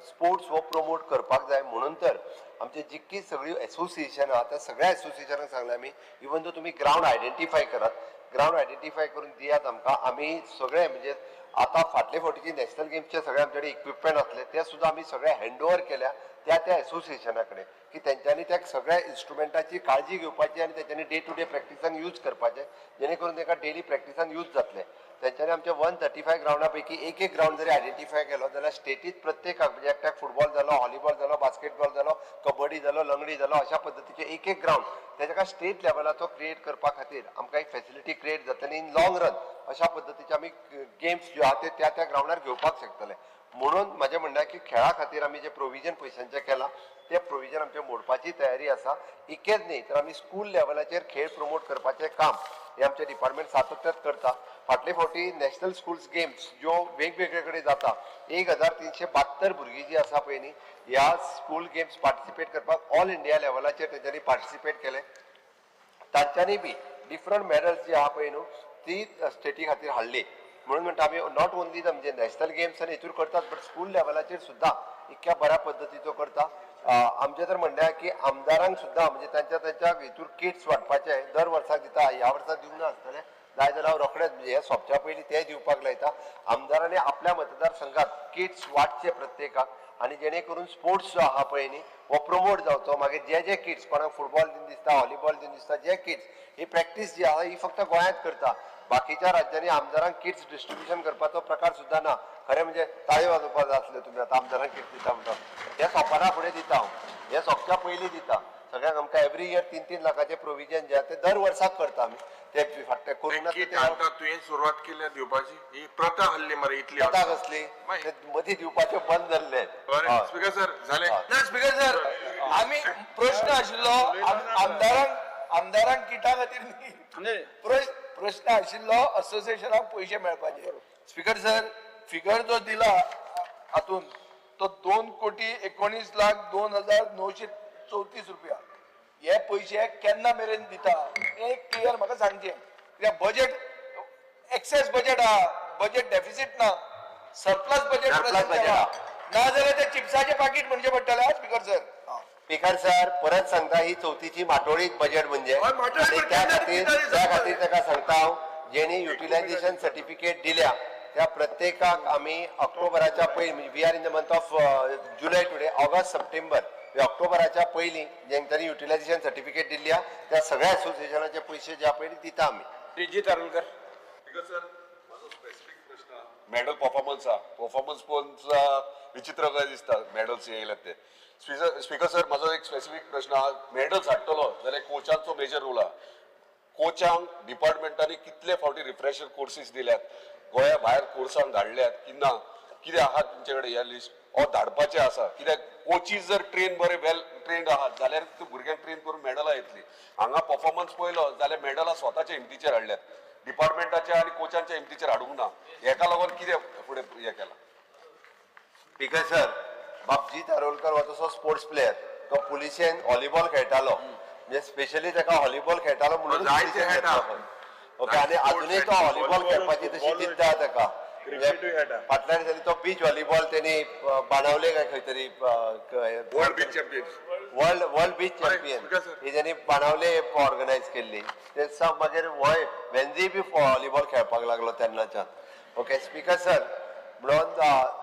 Speaker 8: स्पोर्ट्स हो प्रमोट करपाक जाय म्हणून तर आमची जितकी सगळी एसोसिएशनां आहा त्या सगळ्या एसोसिएशनांक सांगलें आमी इवन दो तुमी ग्रावंड आयडेंटिफाय करात ग्रावंड आयडेंटिफाय करून दियात आमकां आमी सगळे म्हणजे आता फाटले फावटीची नॅशनल गेम्सचे सगळे आमचे कडेन इक्विपमेंट आसले ते सुद्दां आमी सगळे हँड ओवर केल्या त्या एसोसिएशना कडेन की तेंच्यांनी त्या सगळ्या इन्स्ट्रुमेंटाची काळजी घेवपाची आनी तेंच्यांनी डे टू डे प्रॅक्टिसान यूज करपाचें जेणे करून तांकां डेली प्रॅक्टिसान यूज जातलें तेंच्यांनी आमच्या 135 ग्रावंडा पैकी एक ग्रावंड जरी आयडेंटिफाय केलो जाल्यार स्टेटीत प्रत्येकाक म्हणजे एकट्याक फुटबॉल जालो व्हॉलीबॉल जालो बास्केटबॉल जालो कबड्डी जालो लंगडी जालो अशा पद्दतीचे एक ग्रावंड तेका स्टेट लेवलाचो क्रिएट करपा खातीर आमकां एक फॅसिलिटी क्रिएट जातली इन लॉंग रन अशा पद्दतीचे आमी गेम्स ज्यो आहा ते त्या ग्रावंडार घेवपाक शकतले म्हणून माझे म्हणणं आहे की खेळा खातीर आमी जे प्रोविजन पयशांचें केलां ते प्रोविजन आमचे मोडपाची तयारी आसा. इतकेंच न्ही तर आमी स्कूल लेवलाचेर खेळ प्रमोट करपाचें काम हे आमचे डिपार्टमेंट सातत्यात करता. फाटले फावटी नॅशनल स्कूल्स गेम्स ज्यो वेगवेगळे कडेन जाता 1372 भुरगीं जी आसा पळय न्ही ह्या स्कूल गेम्स पार्टिसिपेट करपाक ऑल इंडिया लेवलाचेर तेंच्यांनी पार्टिसिपेट केले. तांच्यांनी बी डिफरंट मेडल्स जी आहा पळय न्हू ती स्टेटी खातीर हाडली. म्हणून म्हणटा आमी नॉट ओन्ली म्हणजे नॅशनल गेम्स आनी हेतूर करतात बट स्कूल लेवलाचेर सुद्दां इतक्या बऱ्या पद्दतीचो करता. आमचें तर म्हणणें आहे की आमदारांक सुद्दां म्हणजे त्यांच्या हेतूर किट्स वांटपाचे दर वर्साक दिता. ह्या वर्साक दिवंक नासतले जाय जाल्यार हांव रोखडेंच म्हणजे हे सोंपच्या पयलीं ते दिवपाक लायता. आमदारांनी आपल्या मतदारसंघात किट्स वांटचे प्रत्येकाक आनी जेणे करून स्पोर्ट्स जो आहा पळय न्ही हो प्रमोट जावचो. मागीर जे किट्स कोणाक फुटबॉल दिवन दिसता व्हॉलीबॉल दिवन दिसता जे किट्स ही प्रॅक्टीस जी आहा ही फक्त गोंयांत करता. बाकीच्या राज्यांनी आमदारांक किट्स डिस्ट्रिब्युशन करपाचो प्रकार सुद्दां ना. खरें म्हणजे ताळयो वाजोवपाक जाय आसल्यो तुमी आतां आमदारांक किट्स दिता म्हणटा हे सोंपना फुडें दिता हांव हे सोंपच्या पयलीं दिता. सगळ्यांक आमकां एवरी इयर 3-3 लाखाचें प्रोविजन जे ते दर वर्साक करता आमी ते फाटले करून
Speaker 4: तुवें सुरवात केल्या दिवपाची ही प्रथा हल्ली मरे इतली
Speaker 8: प्रथा कसली मदीं दिवपाचें बंद जाल्लें.
Speaker 4: स्पीकर सर झाले
Speaker 7: ना स्पीकर सर आमी प्रश्न आशिल्लो आमदारांक किटा खातीर न्ही प्रश्न आशिल्लो असोसिएशनाक पयशे मेळपाचे. स्पीकर सर फिगर जो दिला हातून तो 2,19,02,934 रुपया. हे पयशे केन्ना मेरेन दिता हे क्लियर म्हाका सांगचें. कित्याक बजेट एक्सेस बजेट आहा बजेट डेफिसीट ना सरप्लस बजेट ना जाल्यार ते चिप्साचे पाकीट म्हणचे पडटले स्पीकर सर.
Speaker 8: स्पीकर सर परत सांगता ही चवथीची माटोळीत बजेट म्हणजे त्या खातीर ताका सांगता हांव जेणी युटिलायझेशन सर्टिफिकेट दिल्या त्या प्रत्येकाक आमी ऑक्टोबराच्या पयलीं we are in the month of July today August September ऑक्टोबराच्या पयलीं जेंच्यांनी युटिलायझेशन सर्टिफिकेट दिल्या त्या सगळ्या असोसिएशनाचे पयशे जे पळय दिता आमी.
Speaker 10: रिजीत आरोलकर.
Speaker 13: मेडल परफॉर्मन्स पळोवन विचित्र काय दिसता मेडल्स येयल्यात ते. स्पीकर सर म्हाजो एक स्पेसिफीक प्रश्न आहा मेडल्स हाडटलो जाल्यार कोचांचो मेजर रोल आहा. कोचांक डिपार्टमेंटांनी कितले फावटी रिफ्रेशर कोर्सीस दिल्यात गोंया भायर कोर्सांक धाडल्यात की ना कितें आहा तुमचे कडेन ह्या लिस्ट हो धाडपाचें आसा कित्याक कोचीस जर ट्रेन बरे वेल ट्रेन्ड आहात जाल्यार त्यो भुरग्यांक ट्रेन करून मेडलां येतली. हांगा परफॉर्मन्स पळयलो जाल्यार मेडलां स्वताच्या हिमतीचेर हाडल्यात डिपार्टमेंटाच्या आनी कोचांच्या हिमतीचेर हाडूंक ना. हेका लागून कितें फुडें हे केलां.
Speaker 8: स्पीकर सर बापजी दारोलकर हो तसो स्पोर्ट्स प्लेयर तो पुलिशेन व्हॉलीबॉल खेळटालो म्हणजे स्पेशली ताका व्हॉलीबॉल खेळटालो म्हणून ओके आनी अजुनूय तो व्हॉलीबॉल खेळपाची तशी दिसता ताका. फाटल्या दिसांनी तो बीच व्हॉलीबॉल तेणी बाणावले काय खंय तरी
Speaker 4: world beach champion
Speaker 8: world beach champion ही जेणी बाणावले ऑर्गनायज केल्ली ते सब मागीर होय वेन्झी बी व्हॉलीबॉल खेळपाक लागलो तेन्नाच्यान. ओके स्पीकर सर म्हणून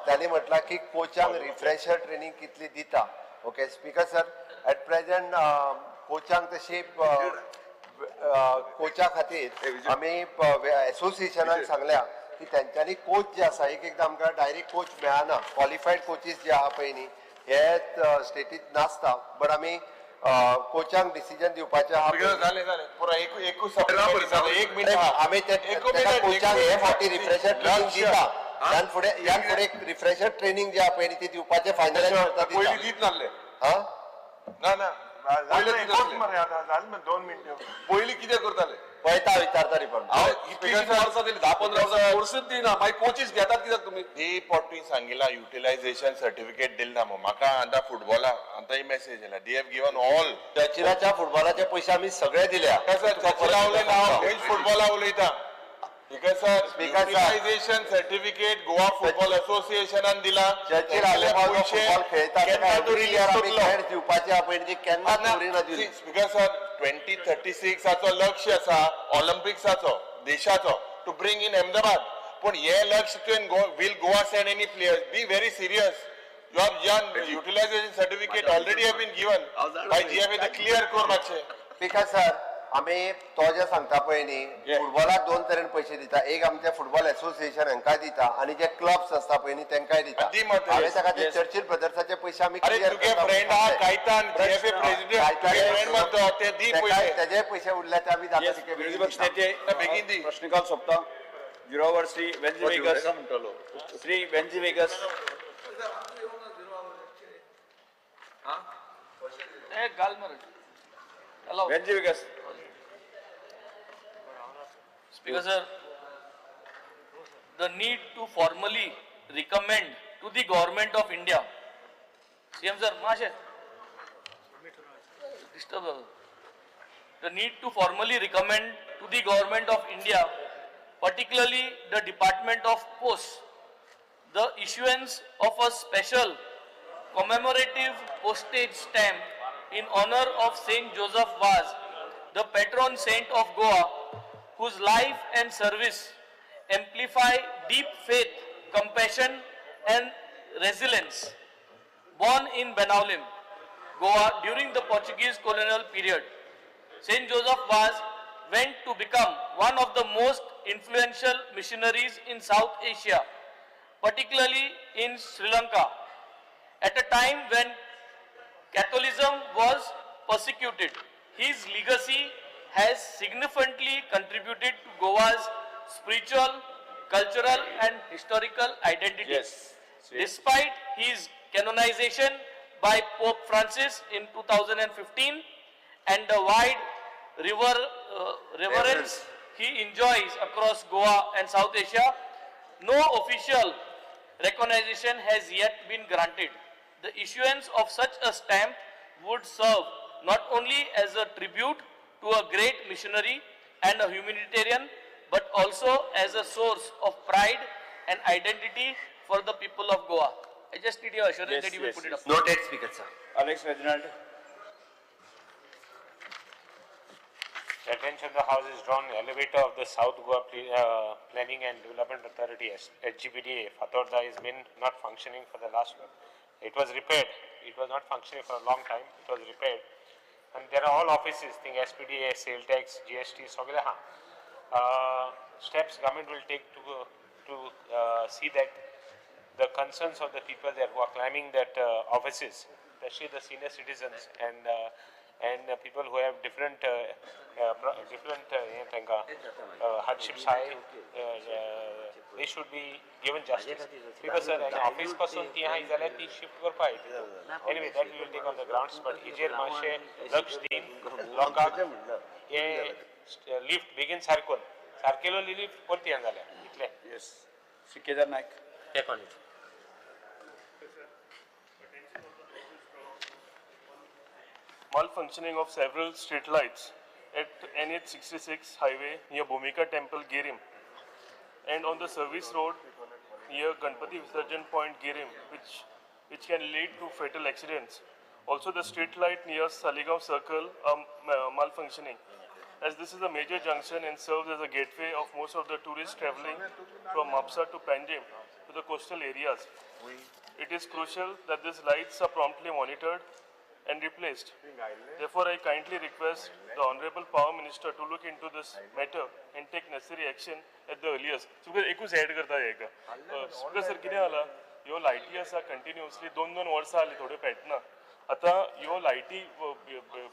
Speaker 8: त्यांनी म्हटलं की कोचांक रिफ्रेशर ट्रेनिंग कितली दिता. Okay speaker sir at present कोचांक तशी कोचा खातीर आमी एसोसिएशनाक सांगल्या की त्यांच्यानी कोच जे आसा एक एकदां आमकां डायरेक्ट कोच मेळना. क्वॉलिफायड कोचीस जे आहा पळय न्ही हे स्टेटीत नासता बट आमी कोचांक डिसिजन दिवपाचे आहा आमी कोचांक हे फावटी रिफ्रेशर ट्रेनिंग दिता. ह्यान फुडें रिफ्रेशर ट्रेनिंग जे आहा पळय ती दिवपाचे फायनल
Speaker 4: पयलीं कितें करताले
Speaker 8: पळयता विचारता
Speaker 11: इतली 10-15 वर्सां कोर्सूच दिना मागीर कोचीस घेतात कित्याक तुमी.
Speaker 4: ही पॉटी सांगिला युटिलायझेशन सर्टिफिकेट दिल ना म्हाका आतां फुटबॉला आतां मेसेज येयला दे हॅव गिवन ऑल
Speaker 8: चर्चिलाच्या फुटबॉलाचे पयशे आमी सगळे दिल्या.
Speaker 4: चर्चिला उलयता हांव फुटबॉला उलयता. युटिलायझेशन सर्टिफिकेट गोवा फुटबॉल असोसिएशनान दिला. स्पीकर सर 2036 लक्ष्य आसा ऑलिम्पिक्साचो देशाचो टू ब्रिंग इन अहमदाबाद पूण हे लक्ष्य तुवें will Goa send any players be very serious. You have done utilization certificate already have been given by GFA the clear core मातशे.
Speaker 8: स्पीकर सर आमी तो जे सांगता पळय न्ही फुटबॉलाक दोन तरेन पयशे दिता. एक आमचे फुटबॉल एसोसिएशन हांकां दिता आनी जे क्लब्स आसता पळय न्ही तांकांय दिता. हांवें ताका ते चर्चिल ब्रदर्साचे पयशे आमी तेजे पयशे उरले ते आमी
Speaker 10: प्रश्नकाल सोंपता. जिरोवर श्री वेन्झी वेगस
Speaker 9: घाल मरे
Speaker 10: Benji Vikas
Speaker 9: Speaker sir, the need to formally recommend to the government of India. CM sir, Mashe. Disturb. The need to formally recommend to the government of India, particularly the Department of Posts, the issuance of a special commemorative postage stamp in honor of Saint Joseph Vaz, the patron saint of Goa, whose life and service amplify deep faith, compassion and resilience. Born in Benaulim, Goa during the Portuguese colonial period, Saint Joseph Vaz went to become one of the most influential missionaries in South Asia, particularly in Sri Lanka, at a time when Catholicism was persecuted. His legacy has significantly contributed to Goa's spiritual, cultural and historical identity.
Speaker 10: Yes.
Speaker 9: Despite his canonization by Pope Francis in 2015 and the wide reverence he enjoys across Goa and South Asia, no official recognition has yet been granted. The issuance of such a stamp would serve not only as a tribute to a great missionary and a humanitarian, but also as a source of pride and identity for the people of Goa. I just need your assurance that you will put it up.
Speaker 8: Noted, Speaker, sir.
Speaker 10: Alex Reginald.
Speaker 14: The attention of the House is drawn. Elevator of the South Goa Planning and Development Authority (HGPDA) Fatorda has been not functioning for the last one. It was repaired. It was not functioning for a long time. It was repaired. And there are all offices, SPDA, sale tax, GST, steps government will take to see that the concerns of the people there who are climbing that offices, especially the senior citizens and people who have different hardships high, they should be given justice. Because sir, an office person is allowed to shift for fight. Anyway, that we will take on the grounds. But Ijer Mashe, Laksh Din, Lokak, a lift begins circle. Circle lift korti andale.
Speaker 10: Yes. Kedar Naik.
Speaker 14: Take on it.
Speaker 15: Malfunctioning of several street lights at NH66 highway near Bhumika Temple, Girim, and on the service road near Ganpati Visarjan Point, Girim, which can lead to fatal accidents. Also, the street light near Saligaon Circle are malfunctioning, as this is a major junction and serves as a gateway of most of the tourists traveling from Mapsa to Panjim to the coastal areas. It is crucial that these lights are promptly monitored and replaced. Therefore, I kindly request the Honorable Power Minister to look into this matter and take necessary action at the earliest. So, एकूच add करता है का. Speaker sir, किती आला? यो लाईटी असा continuously 2-2 वर्ष आली थोडे पेटना. आता यो लाईटी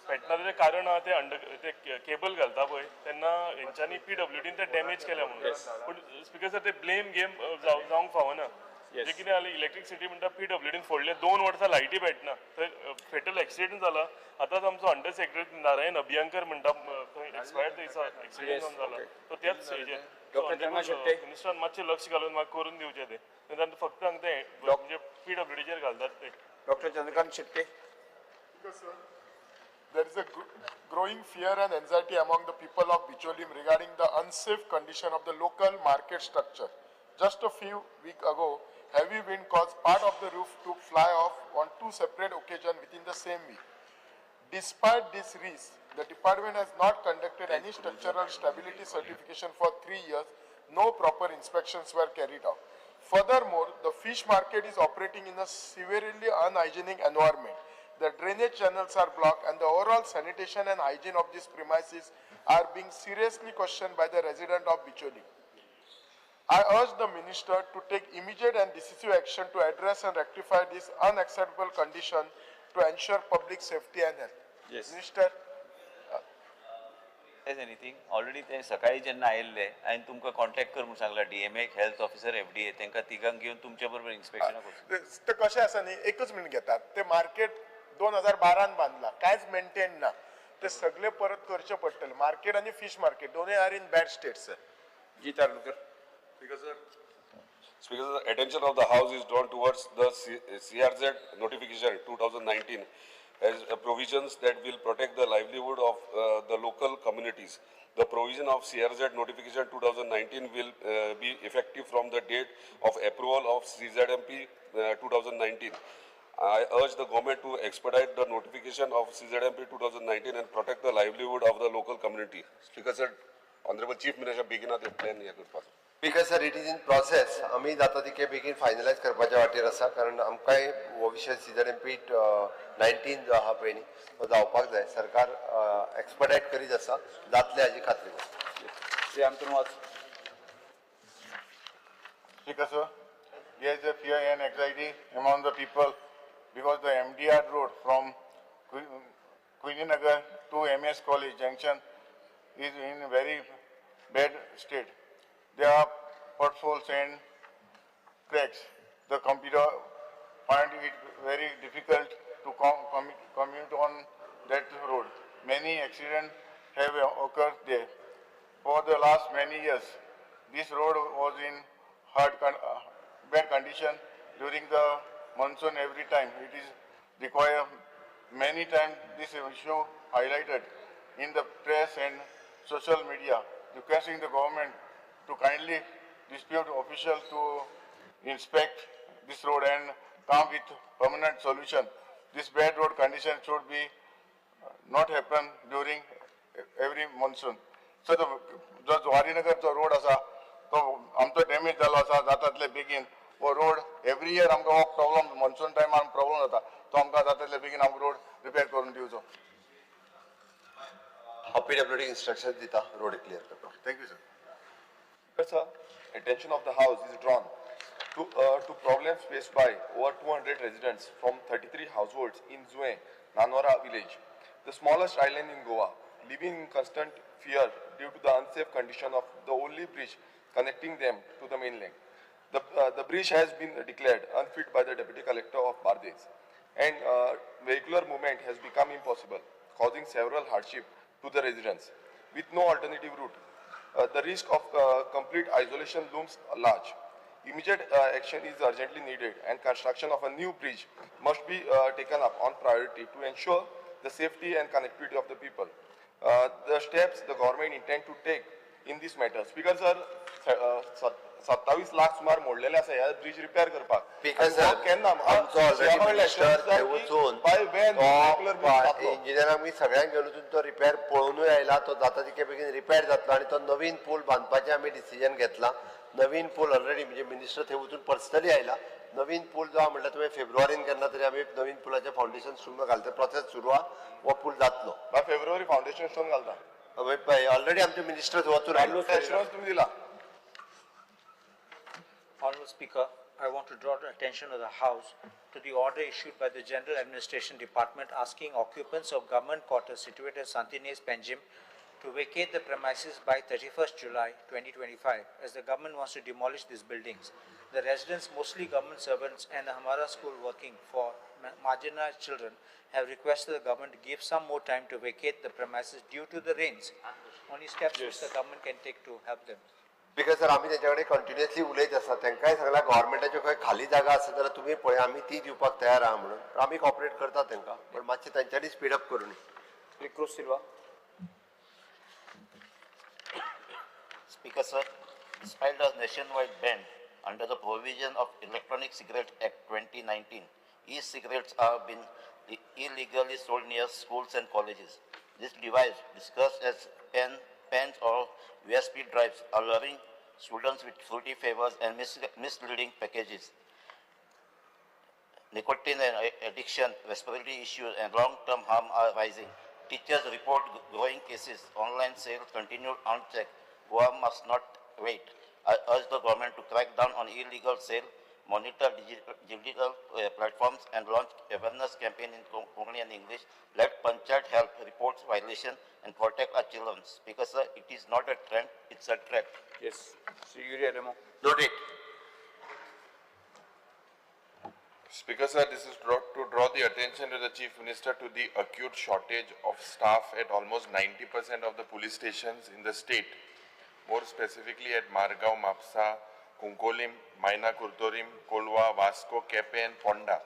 Speaker 15: पेटनाचे कारण ते केबल घालता पळय तेन्ना हेंच्यांनी PWD ते डॅमेज केल्या म्हणून. पण स्पीकर सर ते ब्लेम गेम जावंक फावना. जे कितें जालें इलेक्ट्रिसिटी म्हणटा PWDन फोडले 2 वर्सां लायटी पेटना थंय फेटल एक्सिडेंट जाला. आतांच आमचो अंडर सेक्रेटरी नारायण अभियांकर म्हणटा थंय एक्सपायर्ड दिसा एक्सिडेंट जावन जाला. तो त्याच हेजेर मिनिस्टरान मातशें लक्ष घालून म्हाका करून दिवचें तें. तेन्ना फक्त हांगा ते म्हणजे PWDचेर घालतात ते.
Speaker 10: Doctor Chandrakant Shette.
Speaker 4: There is a growing fear and anxiety among the people of Bicholim regarding the unsafe condition of the local market structure. Just a few weeks ago, heavy wind caused part of the roof to fly off on 2 separate occasions within the same week. Despite this risk, the department has not conducted any structural stability certification for 3 years. No proper inspections were carried out. Furthermore, the fish market is operating in a severely unhygienic environment. The drainage channels are blocked and the overall sanitation and hygiene of these premises are being seriously questioned by the residents of Bicholi. I urge the minister to take immediate and decisive action to address and rectify this unacceptable condition to ensure public safety and health.
Speaker 10: Yes.
Speaker 4: Minister.
Speaker 16: Anything already ते सकाळी जेन्ना आयिल्ले हांवें तुमकां कॉन्टॅक्ट कर म्हणून सांगला DMA हेल्थ ऑफिसर FDA तांकां तिगांक घेवन तुमचे बरोबर इन्स्पेक्शनाक
Speaker 4: ते कशें आसा न्ही एकच मिनट घेतात ते मार्केट 2012 बांधला, कांयच मेंटेन ना. ते सगळे परत करचे पडटले. मार्केट आणि फिश मार्केट दोन्ही are in bad state sir.
Speaker 10: Ji Tarkar.
Speaker 13: Speaker, sir, attention of the House is drawn towards the CRZ notification 2019 as provisions that will protect the livelihood of the local communities. The provision of CRZ notification 2019 will be effective from the date of approval of CZMP 2019. I urge the government to expedite the notification of CZMP 2019 and protect the livelihood of the local community. Speaker, sir, Honorable Chief Minister begin at the plan here.
Speaker 8: Because sir it is in process. आमी जाता तितके बेगीन फायनलायज करपाच्या वाटेर आसा, कारण आमकांय हो विशय CZMP 19 जो आहा पळय न्ही तो जावपाक जाय. सरकार एक्सपर्टायट करीत आसा, जातले हाजी खात्री.
Speaker 4: Speaker sir, there is a fear and anxiety among the people because the MDR road from Queeninagar to MS College Junction is in a very bad state. There are potholes and cracks. The computer find it very difficult to commute on that road. Many accidents have occurred there. For the last many years, this road was in bad condition during the monsoon. Every time it is required. Many times this issue highlighted in the press and social media, requesting the government to kindly dispute officials to inspect this road and come with permanent solution. This bad road condition should be not happen during every monsoon. So जो जवारीनगरचो रोड आसा तो आमचो डॅमेज जालो आसा, जातातले बेगीन वो रोड एवरी इयर आमकां हो प्रॉब्लम monsoon टायमार प्रॉब्लम जाता, तो आमकां जातातले बेगीन आमकां रोड रिपेर करून दिवचो.
Speaker 8: PWD instructions दिता रोड क्लियर करपाक.
Speaker 4: Thank you sir.
Speaker 11: Sir, attention of the House is drawn to problems faced by over 200 residents from 33 households in Zue, Nanwara village, the smallest island in Goa, living in constant fear due to the unsafe condition of the only bridge connecting them to the mainland. The bridge has been declared unfit by the Deputy Collector of Bardez, and vehicular movement has become impossible, causing several hardship to the residents. With no alternative route, the risk of complete isolation looms large. Immediate action is urgently needed, and construction of a new bridge must be taken up on priority to ensure the safety and connectivity of the people. The steps the government intend to take in this matter. Speaker sir, 27 lakh सुमार मोडलेले आसा ह्या ब्रिज रिपेर करपाक.
Speaker 8: इंजिनियरांक मी सगळ्यांक घेवन वचून तो रिपेर पळोवनूय आयला. तो जाता तितके बेगीन रिपेर जातलो आनी तो नवीन पूल बांदपाचें आमी डिसिजन घेतला. नवीन पूल ऑलरेडी म्हणजे मिनिस्टर थंय वचून पर्सनली आयला. नवीन पूल जो म्हटल्यार तुवें फेब्रुवारीन केन्ना तरी आमी नवीन पुलाचें फावंडेशन स्टोन घालता प्रोसेस सुरू आहा. हो पूल जातलो.
Speaker 11: फेब्रुवारी फावंडेशन स्टोन घालता.
Speaker 8: ऑलरेडी आमचे मिनिस्टर थंय वचून आयलो.
Speaker 11: तुम्ही दिला.
Speaker 17: Honourable Speaker, I want to draw the attention of the House to the order issued by the General Administration Department asking occupants of government quarters situated at Santines Penjim to vacate the premises by 31st July 2025 as the government wants to demolish these buildings. The residents, mostly government servants and the Hamara school working for marginalized children, have requested the government to give some more time to vacate the premises due to the rains. Only steps which the government can take to help them.
Speaker 8: Because sir आमी तेंच्या कडेन कंटिन्युअसली उलयत आसा. तांकांय सांगला गव्हर्मेंटाच्यो खंय खाली जागा आसा जाल्यार तुमी पळय आमी ती दिवपाक तयार आहा म्हणून. आमी कॉपरेट करता तांकां, पण मातशें तांच्यांनी स्पीडअप करून.
Speaker 10: Cruise Silva.
Speaker 3: Speaker sir, despite the nationwide ban under the provision of Electronic Cigarette Act 2019, e-cigarettes are being illegally sold near schools and colleges. This device, discussed as pens or USB drives, are luring students with fruity flavors and misleading packages. Nicotine and addiction, respiratory issues, and long-term harm are rising. Teachers report growing cases. Online sales continued unchecked. Goa must not wait. I urge the government to crack down on illegal sale, monitor digital platforms, and launch awareness campaign in Konkani and English. Let Panchayat help report violation and protect our children. Because sir, it is not a trend, it's a threat.
Speaker 10: Yes. Sri Yuri Ademo.
Speaker 8: Note it.
Speaker 18: Speaker sir, this is to draw the attention to the Chief Minister to the acute shortage of staff at almost 90% of the police stations in the state. More specifically at Margao, Mapsa, Kunkolim, Maina Kurtorim, Kolwa, Vasco, Kepe and Ponda.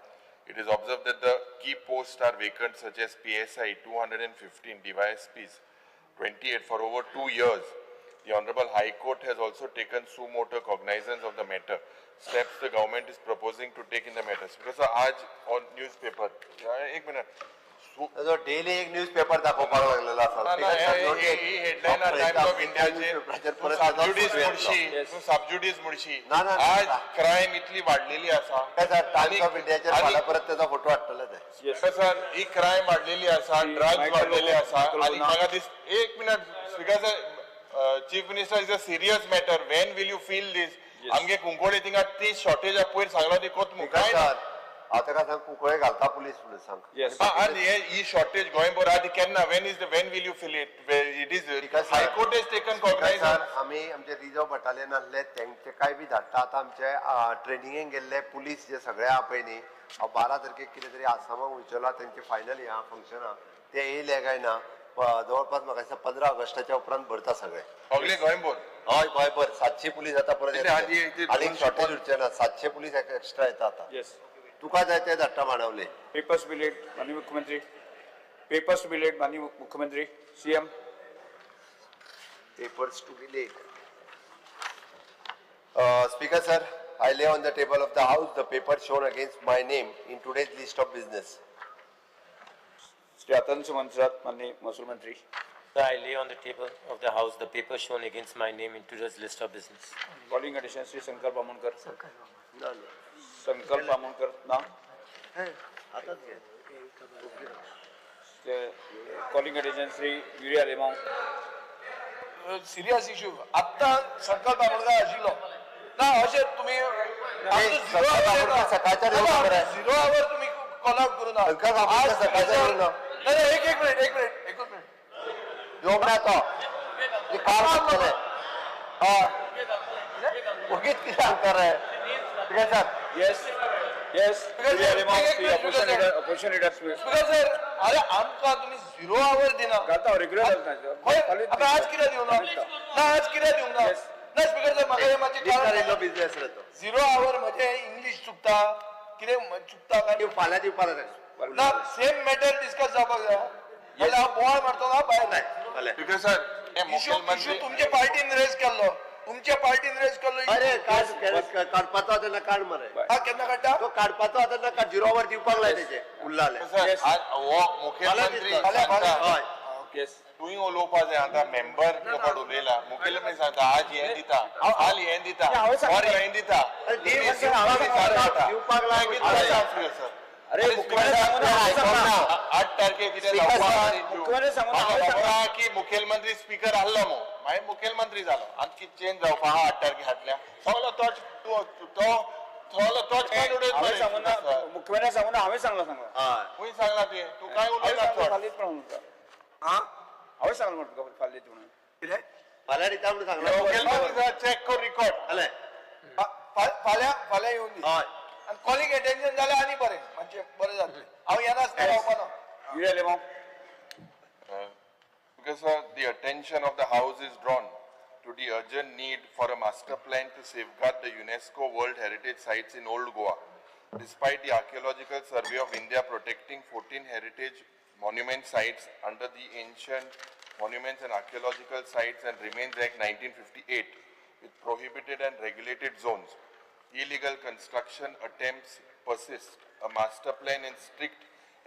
Speaker 18: It is observed that the key posts are vacant such as PSI 215, DYSPs 28 for over 2 years. The Honorable High Court has also taken suo motu cognizance of the matter. Steps the government is proposing to take in the matter. Because आज on newspaper, एक मिनट.
Speaker 8: जो डेली एक न्यूजपेपर दाखवपाक लागलेलो आसा.
Speaker 18: ही हेडलाइन टाइम्स ऑफ इंडियाचे सबज्युडिस म्हणशी. आज क्राइम इतली वाढलेली आसा.
Speaker 8: टाइम्स ऑफ इंडियाचेर फाल्यां परत त्याचा फोटो हाडटले ते.
Speaker 18: सर ही क्राइम वाढलेली आसा, ड्रग्स वाढलेले आसा आणि म्हाका दिस एक minute speaker sir, chief minister is a serious matter. When will you feel this? आमगे कुंकोळे थिंगा ती शॉर्टेज पयर सांगला ती कोत मुखाय
Speaker 8: हांव ताका सांग कुंकोळे घालता पुलीस म्हणून सांग.
Speaker 18: आणि ही शॉर्टेज गोंयभर आहा ती केन्ना? When will you feel it? It is high court has taken cognisance.
Speaker 8: आमी आमचे रिजर्व बटालियन आसले तेंचे काय बी धाडटा. आतां आमचे ट्रेनिंगेक गेल्ले पुलीस जे सगळे आहा पळय न्ही, 12 तारखेक कितें तरी आसामाक वयचलो तेंचे फायनली आहा फंक्शन आहा ते येयले काय ना. जवळपास म्हाका दिसता 15 ऑगस्टाच्या उपरांत भरता सगळे
Speaker 18: सगळे गोंयभर.
Speaker 8: हय गोंयभर 700 पुलीस आता परत आनीक शॉर्टेज उरचे ना. 700 पुलीस एक्स्ट्रा येता आता. तुका जाय ते धाडटा मानवले.
Speaker 10: पेपर्स बिलेट माननीय मुख्यमंत्री. पेपर्स बिलेट माननीय मुख्यमंत्री. CM.
Speaker 8: Papers to be laid. Speaker sir, I lay on the table of the House the paper shown against my name in today's list of business.
Speaker 10: Shri अतंस मंत्रात माननीय महसूल मंत्री.
Speaker 19: I lay on the table of the House the paper shown against my name in today's list of business.
Speaker 10: Calling attention Shri Shankar Bamankar. Shankar Bamankar ना. Calling attention Shri Yuri Alemao.
Speaker 7: Serious issue आता संकल्प बामणकर आशिल्लो ना. अशें तुमी
Speaker 8: सकाळच्या
Speaker 7: 0 आवर तुम्ही कॉल आउट करू ना.
Speaker 8: सकाळच्या
Speaker 7: एक मिनिट
Speaker 8: योग ना तो काम करतले. उगीच कितें सांगता रे? ठीक आहे sir.
Speaker 10: Yes opposition leader.
Speaker 7: Speaker sir, अरे आमकां तुमी 0 आवर दिना.
Speaker 10: घालता रेग्युलर
Speaker 7: आता आज कितें दिवं ना? आज कितें दिवं ना? ना स्पीकर सर, म्हाका हे मातशें
Speaker 8: बिझनेस रे तो.
Speaker 7: 0 आवर म्हणजे इंग्लीश चुकता कितें चुकता काय?
Speaker 8: फाल्यां दिवपाक जाय
Speaker 7: ना. सेम मॅटर डिस्कस जावपाक जाय. जाल्यार हांव बॉय मारतो ना भायर.
Speaker 18: स्पीकर सर,
Speaker 7: इश्यू तुमच्या पार्टीन रेज केल्लो. तुमच्या पार्टीन रेज केल्लो.
Speaker 8: अरे काडपाचो आतां ना काड मरे.
Speaker 7: केन्ना काडटा?
Speaker 8: तो काडपाचो आतां ना काड. 0 आवर दिवपाक लाय तेचे उरलाले.
Speaker 18: मुख्यमंत्री तुही उलोवपा जाय. आतां मेंबर लोकांक उलयला. मुखेलमंत्री सांगता आज हें दिता, हाल हें दिता, वर हें दिता.
Speaker 8: दिवपाक लाय
Speaker 18: सर.
Speaker 10: अरे
Speaker 18: 8 तारखेक कितें जावपा की मुखेलमंत्री स्पीकर आहलो मो मागीर मुखेलमंत्री जालो आनी कितें चेंज जावपा 8 तारखे हाटल्या सगलो तोच
Speaker 10: मुख्यमंत्री सांगून हांवें सांगला
Speaker 18: खूंय सांगला तुवें? तूं कांय उलयना.
Speaker 10: हांवें सांगला म्हणटा तुका फाल्यां म्हणून.
Speaker 7: कितें
Speaker 8: फाल्यां दिता म्हणून सांगला.
Speaker 18: मुखेलमंत्री चॅक कर रिकॉर्ड.
Speaker 7: फाल्यां येवन दी. आणि कॉलिंग अटेन्शन जाल्यार आनी बरें म्हणजे बरें जातलें. हांव येनासतना रावपाना.
Speaker 10: Urea लेमाव.
Speaker 18: Because the attention of the House is drawn to the urgent need for a master plan to safeguard the UNESCO World Heritage Sites in Old Goa. Despite the Archaeological Survey of India protecting 14 heritage monument sites under the Ancient Monuments and Archaeological Sites and Remains Act 1958 with prohibited and regulated zones, illegal construction attempts persist. A master plan and strict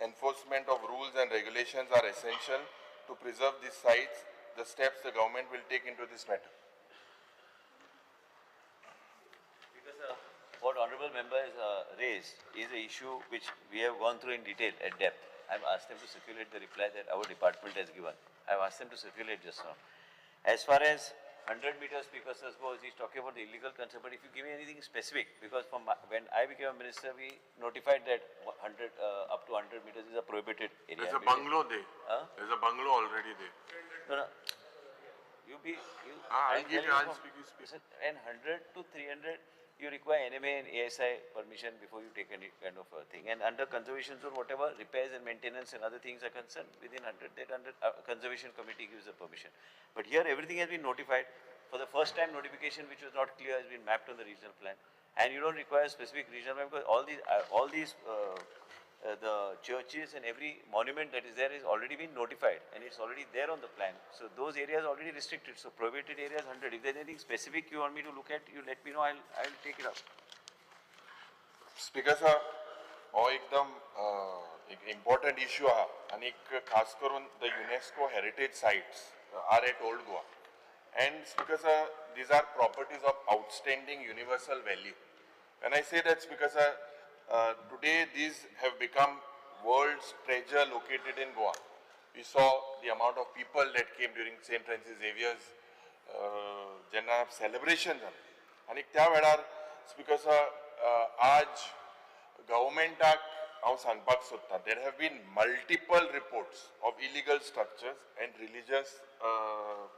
Speaker 18: enforcement of rules and regulations are essential to preserve these sites. The steps the government will take into this matter.
Speaker 16: Because what honourable member has raised is an issue which we have gone through in detail at depth. I have asked them to circulate the reply that our department has given. I have asked them to circulate just now. As far as 100 meters Speaker sir goes, he's talking about the illegal construction, but if you give me anything specific, because from when I became a minister, we notified that 100 up to 100 meters is a prohibited area.
Speaker 18: There's a bungalow there. There's a bungalow already there.
Speaker 16: No. I'll
Speaker 18: give you, I'll speak.
Speaker 16: And 100 to 300 you require NMA and ASI permission before you take any kind of thing. And under conservation zone, whatever repairs and maintenance and other things are concerned, within 100, that under conservation committee gives the permission. But here everything has been notified. For the first time, notification which was not clear has been mapped on the regional plan. And you don't require specific regional plan because all these the churches and every monument that is there is already been notified and it's already there on the plan. So those areas are already restricted. So prohibited areas 100. If there's anything specific you want me to look at, you let me know. I'll take it up.
Speaker 18: Speaker साहेब हो एकदम एक इम्पॉर्टंट इश्यू आहा आणि खास करून the UNESCO heritage sites are at old Goa and speaker sir, these are properties of outstanding universal value. When I say that speaker sir, today these have become world's treasure located in Goa. We saw the amount of people that came during St. Francis Xavier's jenna celebration आणि त्या वेळार speaker sir, आज governmentak हांव सांगपाक सोदता, there have been multiple reports of illegal structures and religious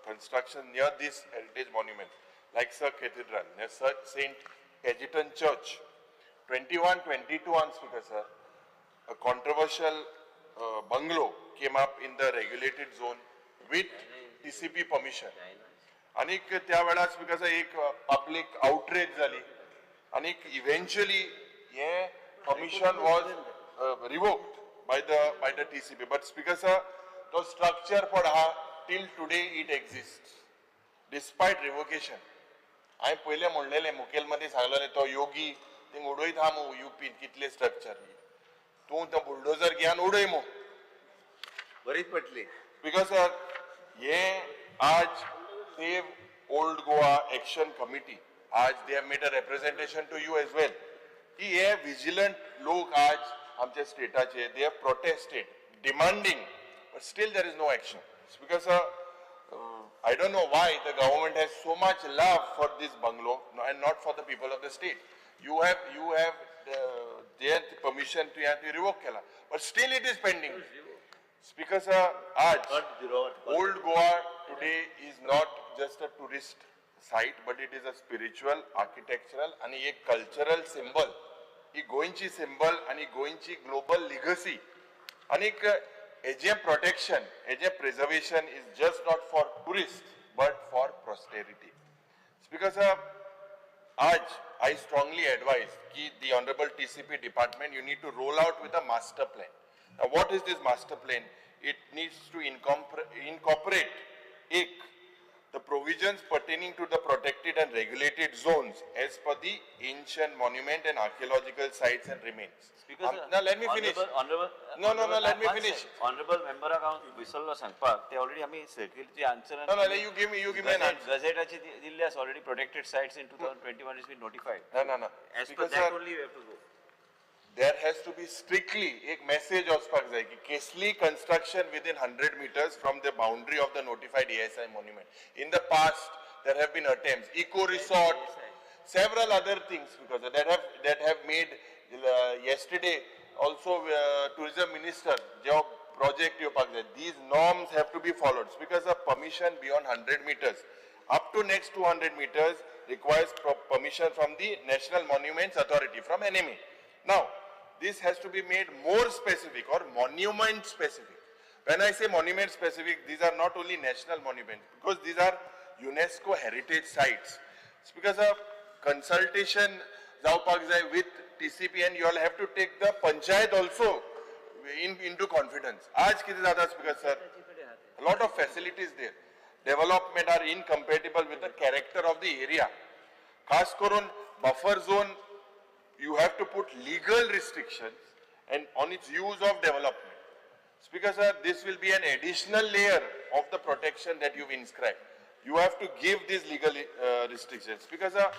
Speaker 18: construction near this heritage monument, like Sir Cathedral, near St. Egerton Church. 21-22 on speaker sir, a controversial bungalow came up in the regulated zone with TCP permission. आणि त्या वेळार speaker sir एक public outrage झाली आणि eventually हे permission was revoked by the TCP. But speaker sir, the structure for till today it exists despite revocation. I पहिले म्हणलेले मुखेलमंत्री सांगलेले तो योगी थिंग उडयत हा मो यूपी कितले स्ट्रक्चर तू तो बुलडोजर घेवन उडय मो
Speaker 8: बरीच पटली.
Speaker 18: Because sir, ये आज Save Old Goa Action Committee आज they have made a representation to you as well. कि ये vigilant लोग आज आमचे स्टेटाचे they have protested, demanding, but still there is no action. It's because I don't know why the government has so much love for this bungalow and not for the people of the state. You have their permission to revoke kela, but still it is pending. Speaker sir, Old Goa today is not just a tourist site, but it is a spiritual, architectural and a cultural symbol. He goinchi symbol and he goinchi global legacy. And a protection, a preservation is just not for tourists, but for posterity. Speaker sir, I strongly advise that the Honorable TCP department, you need to roll out with a master plan. Now what is this master plan? It needs to incorporate the provisions pertaining to the protected and regulated zones as per the ancient monument and archaeological sites and remains. Now let me finish. Let me finish.
Speaker 16: Honorable member Visallo Sangpa, they already have circular answer.
Speaker 18: No, you give me an answer.
Speaker 16: Gazette has already protected sites in 2021 has been notified.
Speaker 18: No.
Speaker 16: As per that only we have to go.
Speaker 18: There has to be strictly a message of Kesli construction within 100 meters from the boundary of the notified ASI monument. In the past, there have been attempts, eco resort, several other things because that have made yesterday also tourism minister job project these norms have to be followed because of permission beyond 100 meters up to next 200 meters requires permission from the National Monuments Authority from NMA. Now this has to be made more specific or monument specific. When I say monument specific, these are not only national monuments because these are UNESCO heritage sites. It's because of consultation with TCP and you all have to take the panchayat also into confidence. Aaj kiti zyada speaker sir, a lot of facilities there. Development are incompatible with the character of the area. Khas karun buffer zone, you have to put legal restrictions and on its use of development. Speaker sir, this will be an additional layer of the protection that you've inscribed. You have to give these legal restrictions. Speaker sir,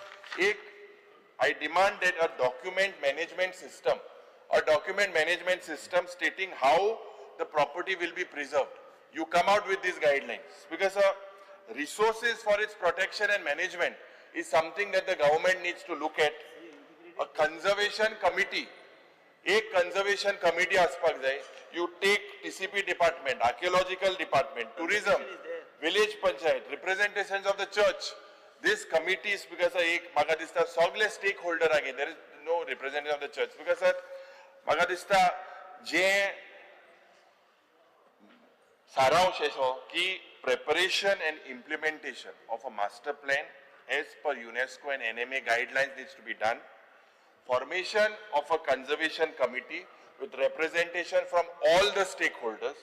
Speaker 18: I demand that a document management system stating how the property will be preserved. You come out with these guidelines. Because resources for its protection and management is something that the government needs to look at. A conservation committee, you take TCP department, archaeological department, tourism, village panchayat, representations of the church. this committee, speaker sir, एक म्हाका दिसता सगळे stakeholder again, there is no representative of the church. Speaker sir, म्हाका दिसता जे सारांश असो की preparation and implementation of a master plan as per UNESCO and NMA guidelines needs to be done. Formation of a conservation committee with representation from all the stakeholders.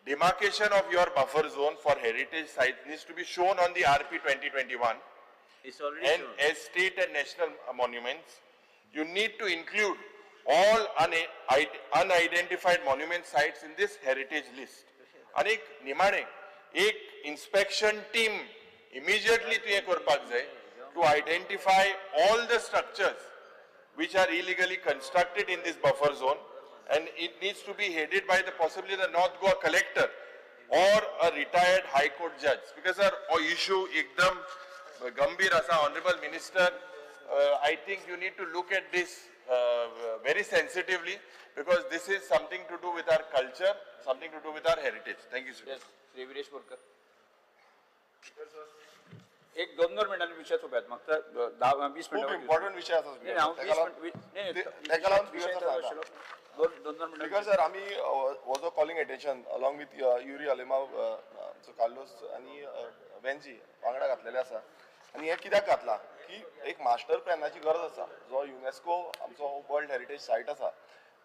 Speaker 18: Demarcation of your buffer zone for heritage sites needs to be shown on the RP 2021.
Speaker 16: It's already
Speaker 18: And
Speaker 16: shown.
Speaker 18: as state and national monuments, you need to include all unidentified monument sites in this heritage list. And एक निमाणे एक inspection team immediately तुये करपाक जाय to identify all the structures which are illegally constructed in this buffer zone, and it needs to be headed by possibly the North Goa collector or a retired High Court judge. Because sir, issue ekdam gambhir asa, honorable minister, I think you need to look at this very sensitively, because this is something to do with our culture, something to do with our heritage. Thank you, sir.
Speaker 10: Yes, Sri Videsh Borkar. एक 2 मिनिटांनी विषय सोबत मग 10-20
Speaker 2: खूप इम्पॉर्टंट विषय असा स्पीकर सर आम्ही was a calling attention along with Yuri Alemao Carlos आणि वेन्झी वांगडा घातलेले आसा आणि हे कित्याक घातला की एक मास्टर प्लॅनाची गरज आसा जो युनेस्को आमचो वर्ल्ड हेरिटेज सायट आसा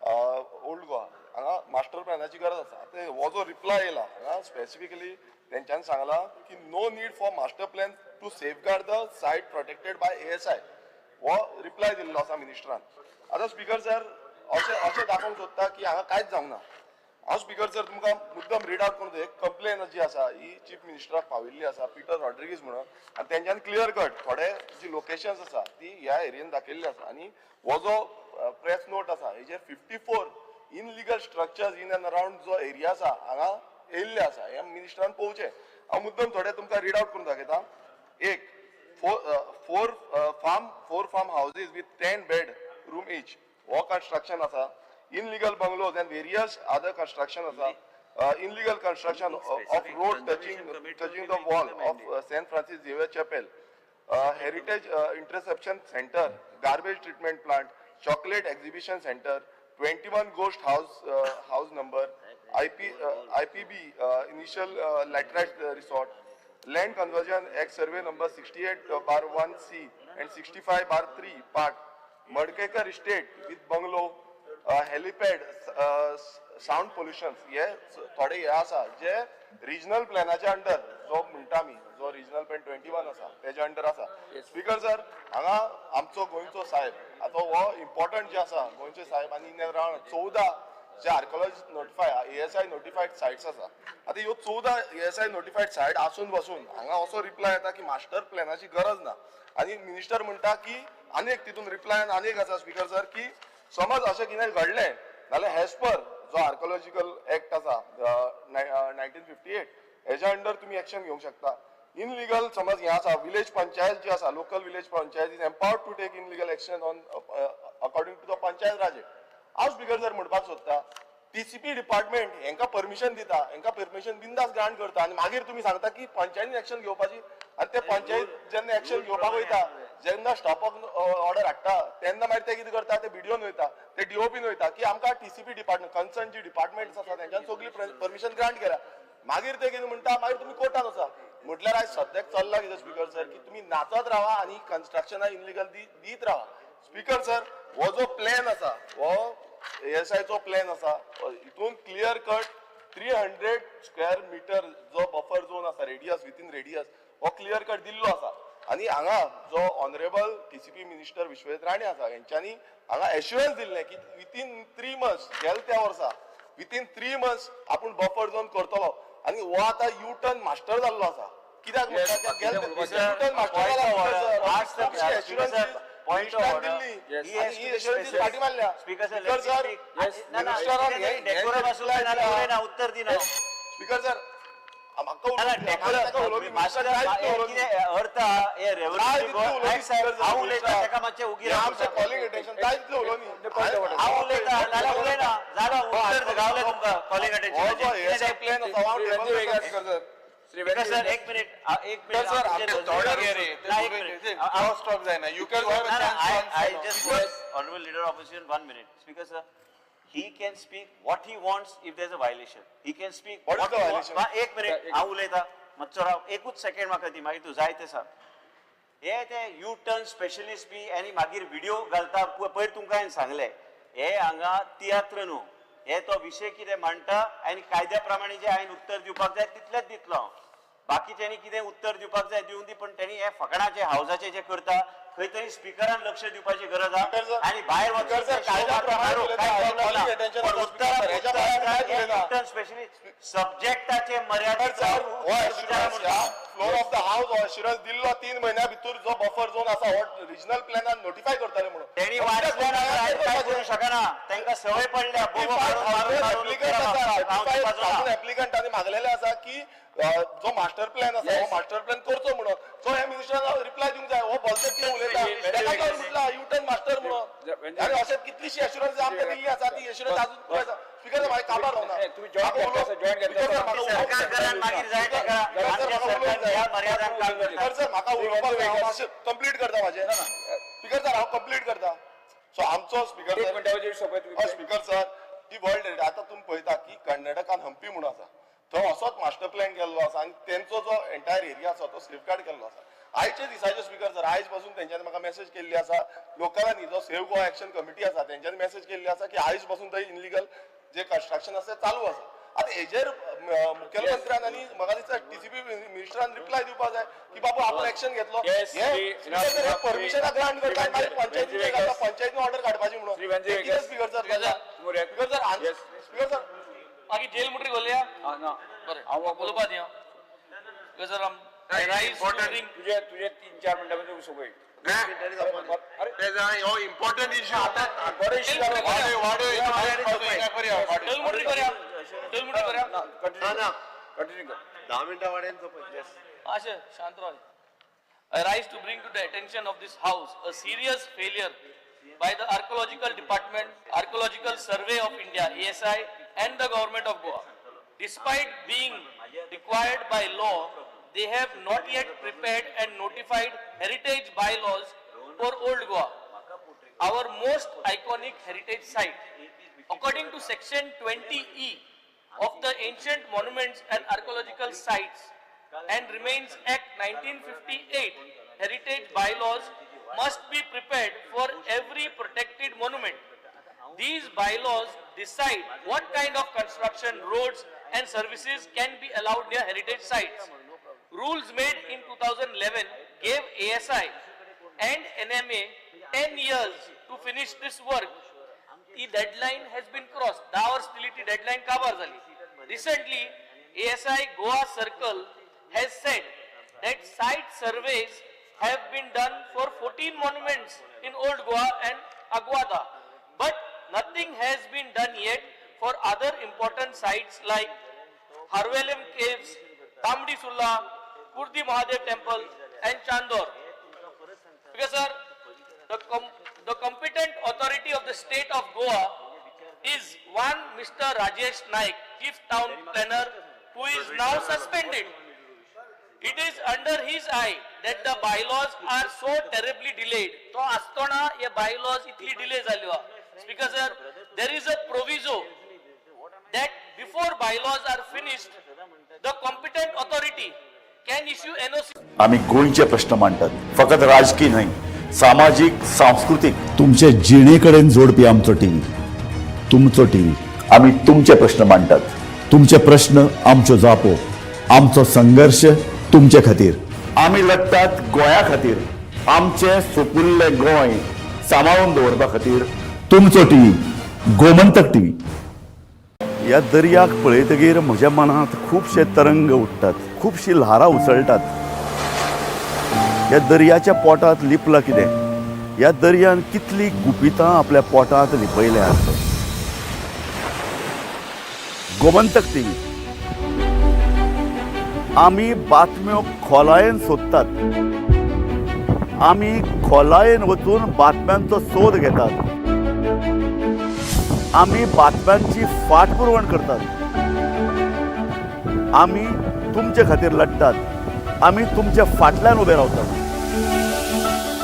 Speaker 2: ओल्ड गोवा हांगा मास्टर प्लॅनाची गरज आसा हो जो रिप्लाय येयला हांगा स्पेसिफिकली तेंच्यान सांगला की no need for master plan to safeguard the site protected by ASI हो रिप्लाय दिल्लो आसा मिनिस्टरान. आतां स्पीकर सर अशें दाखोवंक सोदता की हांगा कांयच जावंक ना. हांव स्पीकर सर तुमकां मुद्दम रीड आउट करून एक कंप्लेन जी आसा ही चीफ मिनिस्टराक पाविल्ली आसा पीटर रॉड्रिगीज म्हणून आनी तेंच्यान क्लियर कट थोडे जी लोकेशन्स आसा ती ह्या एरियेन दाखयल्ली आसा आनी हो जो प्रेस नोट आसा हेजेर 54 illegal structures in and around जो एरिया आसा हांगा येयल्ले आसा हे मिनिस्टरान पळोवचें. हांव मुद्दम थोडे तुमकां रीड आउट करून दाखयता. एक four farm houses with 10 bedroom each हो कंस्ट्रक्शन आसा. Illegal bungalows and various other construction आसा. Illegal construction of road touching the wall of St. Francis Xavier Chapel. Heritage interception center, garbage treatment plant, chocolate exhibition center, 21 ghost house number, IPB initial laterite resort, land conversion act survey number 68/1C and 65/3 part, Madkekar estate with bungalow, helipad, sound pollution. हे थोडे हे आसा जे रिजनल प्लॅनाच्या अंडर जो म्हणटा आमी जो रिजनल प्लॅन 21 आसा तेच्या अंडर आसा. स्पीकर सर हांगा आमचो गोंयचो साहेब आतां हो इम्पॉर्टंट जे आसा गोंयचे साहेब आनी इन अराउंड 14 जे आर्किओलॉजिस्ट नोटिफाय ASI नोटिफाईड सायट्स आसा. आतां ह्यो 14 ASI नोटिफाईड सायट आसून बसून हांगा असो रिप्लाय येता की मास्टर प्लॅनाची गरज ना आनी मिनिस्टर म्हणटा की आनीक तितून रिप्लायन आनीक आसा स्पीकर सर की समज अशें कितें घडलें जाल्यार एज पर जो आर्किओलॉजिकल एक्ट आसा 1958 हेच्या अंडर तुम्ही एक्शन घेवंक शकता. इनलिगल समज हे आसा विलेज पंचायत जी आसा local village panchayat is empowered to take illegal action on according to the panchayat Raj act. हांव स्पीकर सर म्हणपाक सोदता TCP डिपार्टमेंट हेंका परमिशन दिता हेंका परमिशन बिंदास ग्रांट करता आनी मागीर तुम्ही सांगता की पंचायतीन एक्शन घेवपाची आनी ते पंचायत जेन्ना एक्शन घेवपाक वयता जेन्ना स्टॉप ऑर्डर हाडटा तेन्ना मागीर ते कितें करता ते BDOन वयता ते DOPन वयता की आमकां TCP डिपार्टमेंट कन्सर्न जी डिपार्टमेंट्स आसा तेंच्यान सगळी परमिशन ग्रांट केला. मागीर ते कितें म्हणटा मागीर तुम्ही कोर्टान वचा. म्हटल्यार आयज सद्याक चल्ला कितें स्पीकर सर की तुम्ही नाचत रावा आनी कन्स्ट्रक्शना इनलिगल दीत रावा. स्पीकर सर हो जो प्लॅन आसा हो ASI चो प्लॅन आसा हितून क्लियर कट 300 स्क्वेअर मीटर जो बफर झोन आसा रेडियस विथीन रेडियस हो क्लियर कट दिल्लो आसा. आनी हांगा जो honourable TCP minister Vishwesh Rane आसा हेंच्यांनी हांगा एश्युरन्स दिल्ले की विथीन 3 months गेल्या त्या वर्सा विथीन 3 months आपूण बफर झोन करतलो आनी हो आतां U-turn मास्टर जाल्लो आसा. कित्याक U-turn मास्टर जाला
Speaker 16: Point of order. Yes.
Speaker 2: पाठी मारल्या.
Speaker 16: Speaker sir,
Speaker 2: Speaker sir,
Speaker 16: उत्तर दिना.
Speaker 2: Speaker sir,
Speaker 16: Because sir, एक मिनिट.
Speaker 18: Sir, आमचे order घे रे. ते cross talk जायना. You can have a chance.
Speaker 16: I just want Honorable Leader of Opposition 1 minute. Speaker sir, he can speak what he wants if there is a violation. He can speak
Speaker 18: What is the
Speaker 16: he
Speaker 18: violation?
Speaker 16: wants. एक मिनिट. हांव उलयता. मातसो एकूच सेकंड म्हाका दी मागीर तूं जाय ते सांग. हे ते यू टर्न स्पेशलिस्ट बी आनी मागीर व्हिडिओ घालता पयर तुमकां हांवें सांगलें हे हांगा तियात्र न्हू हे तो विशय कितें मांडटा आनी कायद्या प्रमाणे जे हांवें उत्तर दिवपाक जाय तितलेंच दितलो हांव बाकीच्यांनी कितें उत्तर दिवपाक जाय दिवन दी पण तेणी हे फकाणाचे हावजाचे जे करता खंय तरी स्पिकरान लक्ष दिवपाची गरज आहा आनी भायर वचून कायद्या प्रमाणे स्पेशली सब्जेक्टाचे मर्यादित
Speaker 4: फ्लोर ऑफ द हाऊस ऑशिरस दिल्लो 3 महिन्या भितर जो बफर झोन आसा हो रिजनल प्लॅनान नोटिफाय करतले म्हणून
Speaker 16: तेणी वाचल्या काय करू शकना तांकां सवय पडल्या
Speaker 4: एप्लिकंटांनी मागलेले आसा की जो मास्टर प्लॅन आसा हो मास्टर प्लॅन करचो म्हणून सो हे मिनिस्टरान रिप्लाय दिवंक जाय हो बोलते उलयता म्हटला युटर्न मास्टर म्हणून आनी अशें कितलीशी एश्युरन्स आमकां दिल्ली आसा ती एश्युरन्स आजून पुराय स्पीकर मागीर काबार म्हाका उलोवपाक मातशें कंप्लीट करता म्हाजें स्पीकर सर हांव कंप्लीट करता सो आमचो स्पीकर सर ती वर्ल्ड हेरिटेज आतां तुमी पळयता की कर्नाटकान हंपी म्हणून आसा थंय असोच मास्टर प्लॅन केल्लो आसा आनी तेंचो जो एंटायर एरिया आसा तो सेफगार्ड केल्लो आसा आयचे दिसाचे स्पीकर सर आयज पासून तेंच्यांनी म्हाका मेसेज केल्ली आसा लोकलांनी जो सेव्ह गोवा एक्शन कमिटी आसा तेंच्यांनी मेसेज केल्ली आसा की आयज पासून थंय इनलिगल जे कन्स्ट्रक्शन आसा चालू आसा आता हेजेर मुख्यमंत्र्यान आनी म्हाका दिसता टीसीपी मिनिस्टरान रिप्लाय दिवपाक जाय की बाबा आपण एक्शन घेतलो हे परमिशना ग्रांट करता आनी मागीर पंचायतीन घालता पंचायतीन ऑर्डर काडपाची म्हणून कितें स्पीकर सर स्पीकर सर
Speaker 9: मागीर जेल मुट्री घालया बरें हांव उलोवपा दिया स्पीकर सर
Speaker 10: तुझे 3-4 मिनटां सगळे
Speaker 18: important issue
Speaker 9: I rise to bring to the attention of this House a serious failure by the Archaeological Department, Archaeological Survey of India, ASI, and the Government of Goa. Despite being required by law, they have not yet prepared and notified heritage bylaws for Old Goa, our most iconic heritage site. According to Section 20E of the Ancient Monuments and Archaeological Sites and Remains Act 1958, heritage bylaws must be prepared for every protected monument. These bylaws decide what kind of construction, roads and services can be allowed near heritage sites. Rules made in 2011 gave ASI and NMA 10 years to finish this work. The deadline has been crossed. 10 hours till the deadline kabar zali. Recently, ASI Goa Circle has said that site surveys have been done for 14 monuments in Old Goa and Aguada, but nothing has been done yet for other important sites like Harvelem Caves, Tamdi Sulla, Kurdi Mahadev Temple and Chandor. Because sir, the competent authority of the state of Goa is one Mr. Rajesh Naik, Chief Town Planner, who is now suspended. It is under his eye that the bylaws are so terribly delayed. So astona ye bylaws itli delay zalwa. Speaker sir, there is a proviso that before bylaws are finished, the competent authority can issue NOC.
Speaker 20: आम्ही गोंयचे प्रश्न मांडतात फकत राजकीय नाही सामाजिक सांस्कृतिक तुमचे जिणेकडेन जोडपी आमचो टीव्ही तुमचो टीव्ही आम्ही तुमचे प्रश्न मांडतात तुमचे प्रश्न आमच्यो जापो आमचो संघर्ष तुमचे खातीर आम्ही लढतात गोंया खातीर आमचे सोपुल्ले गोंय सांबाळून दवरपा खातीर तुमचो टीव्ही गोमंतक टीव्ही या दर्याक पळयतकीर म्हज्या मनांत खुबशे तरंग उठतात खुबशी ल्हारां उसळटात या दर्याच्या पोटात लिपला कितें या दर्यान कितली गुपितां आपल्या पोटात लिपयल्यात गोमंतक टीव्ही आमी बातम्यो खोलायेन सोदतात आमी खोलायेन वचून बातम्यांचो सोद घेतात आमी बातम्यांची फाटपुरवण करतात आमी तुमचे खातीर लढटात आमी तुमच्या फाटल्यान उबे रावतात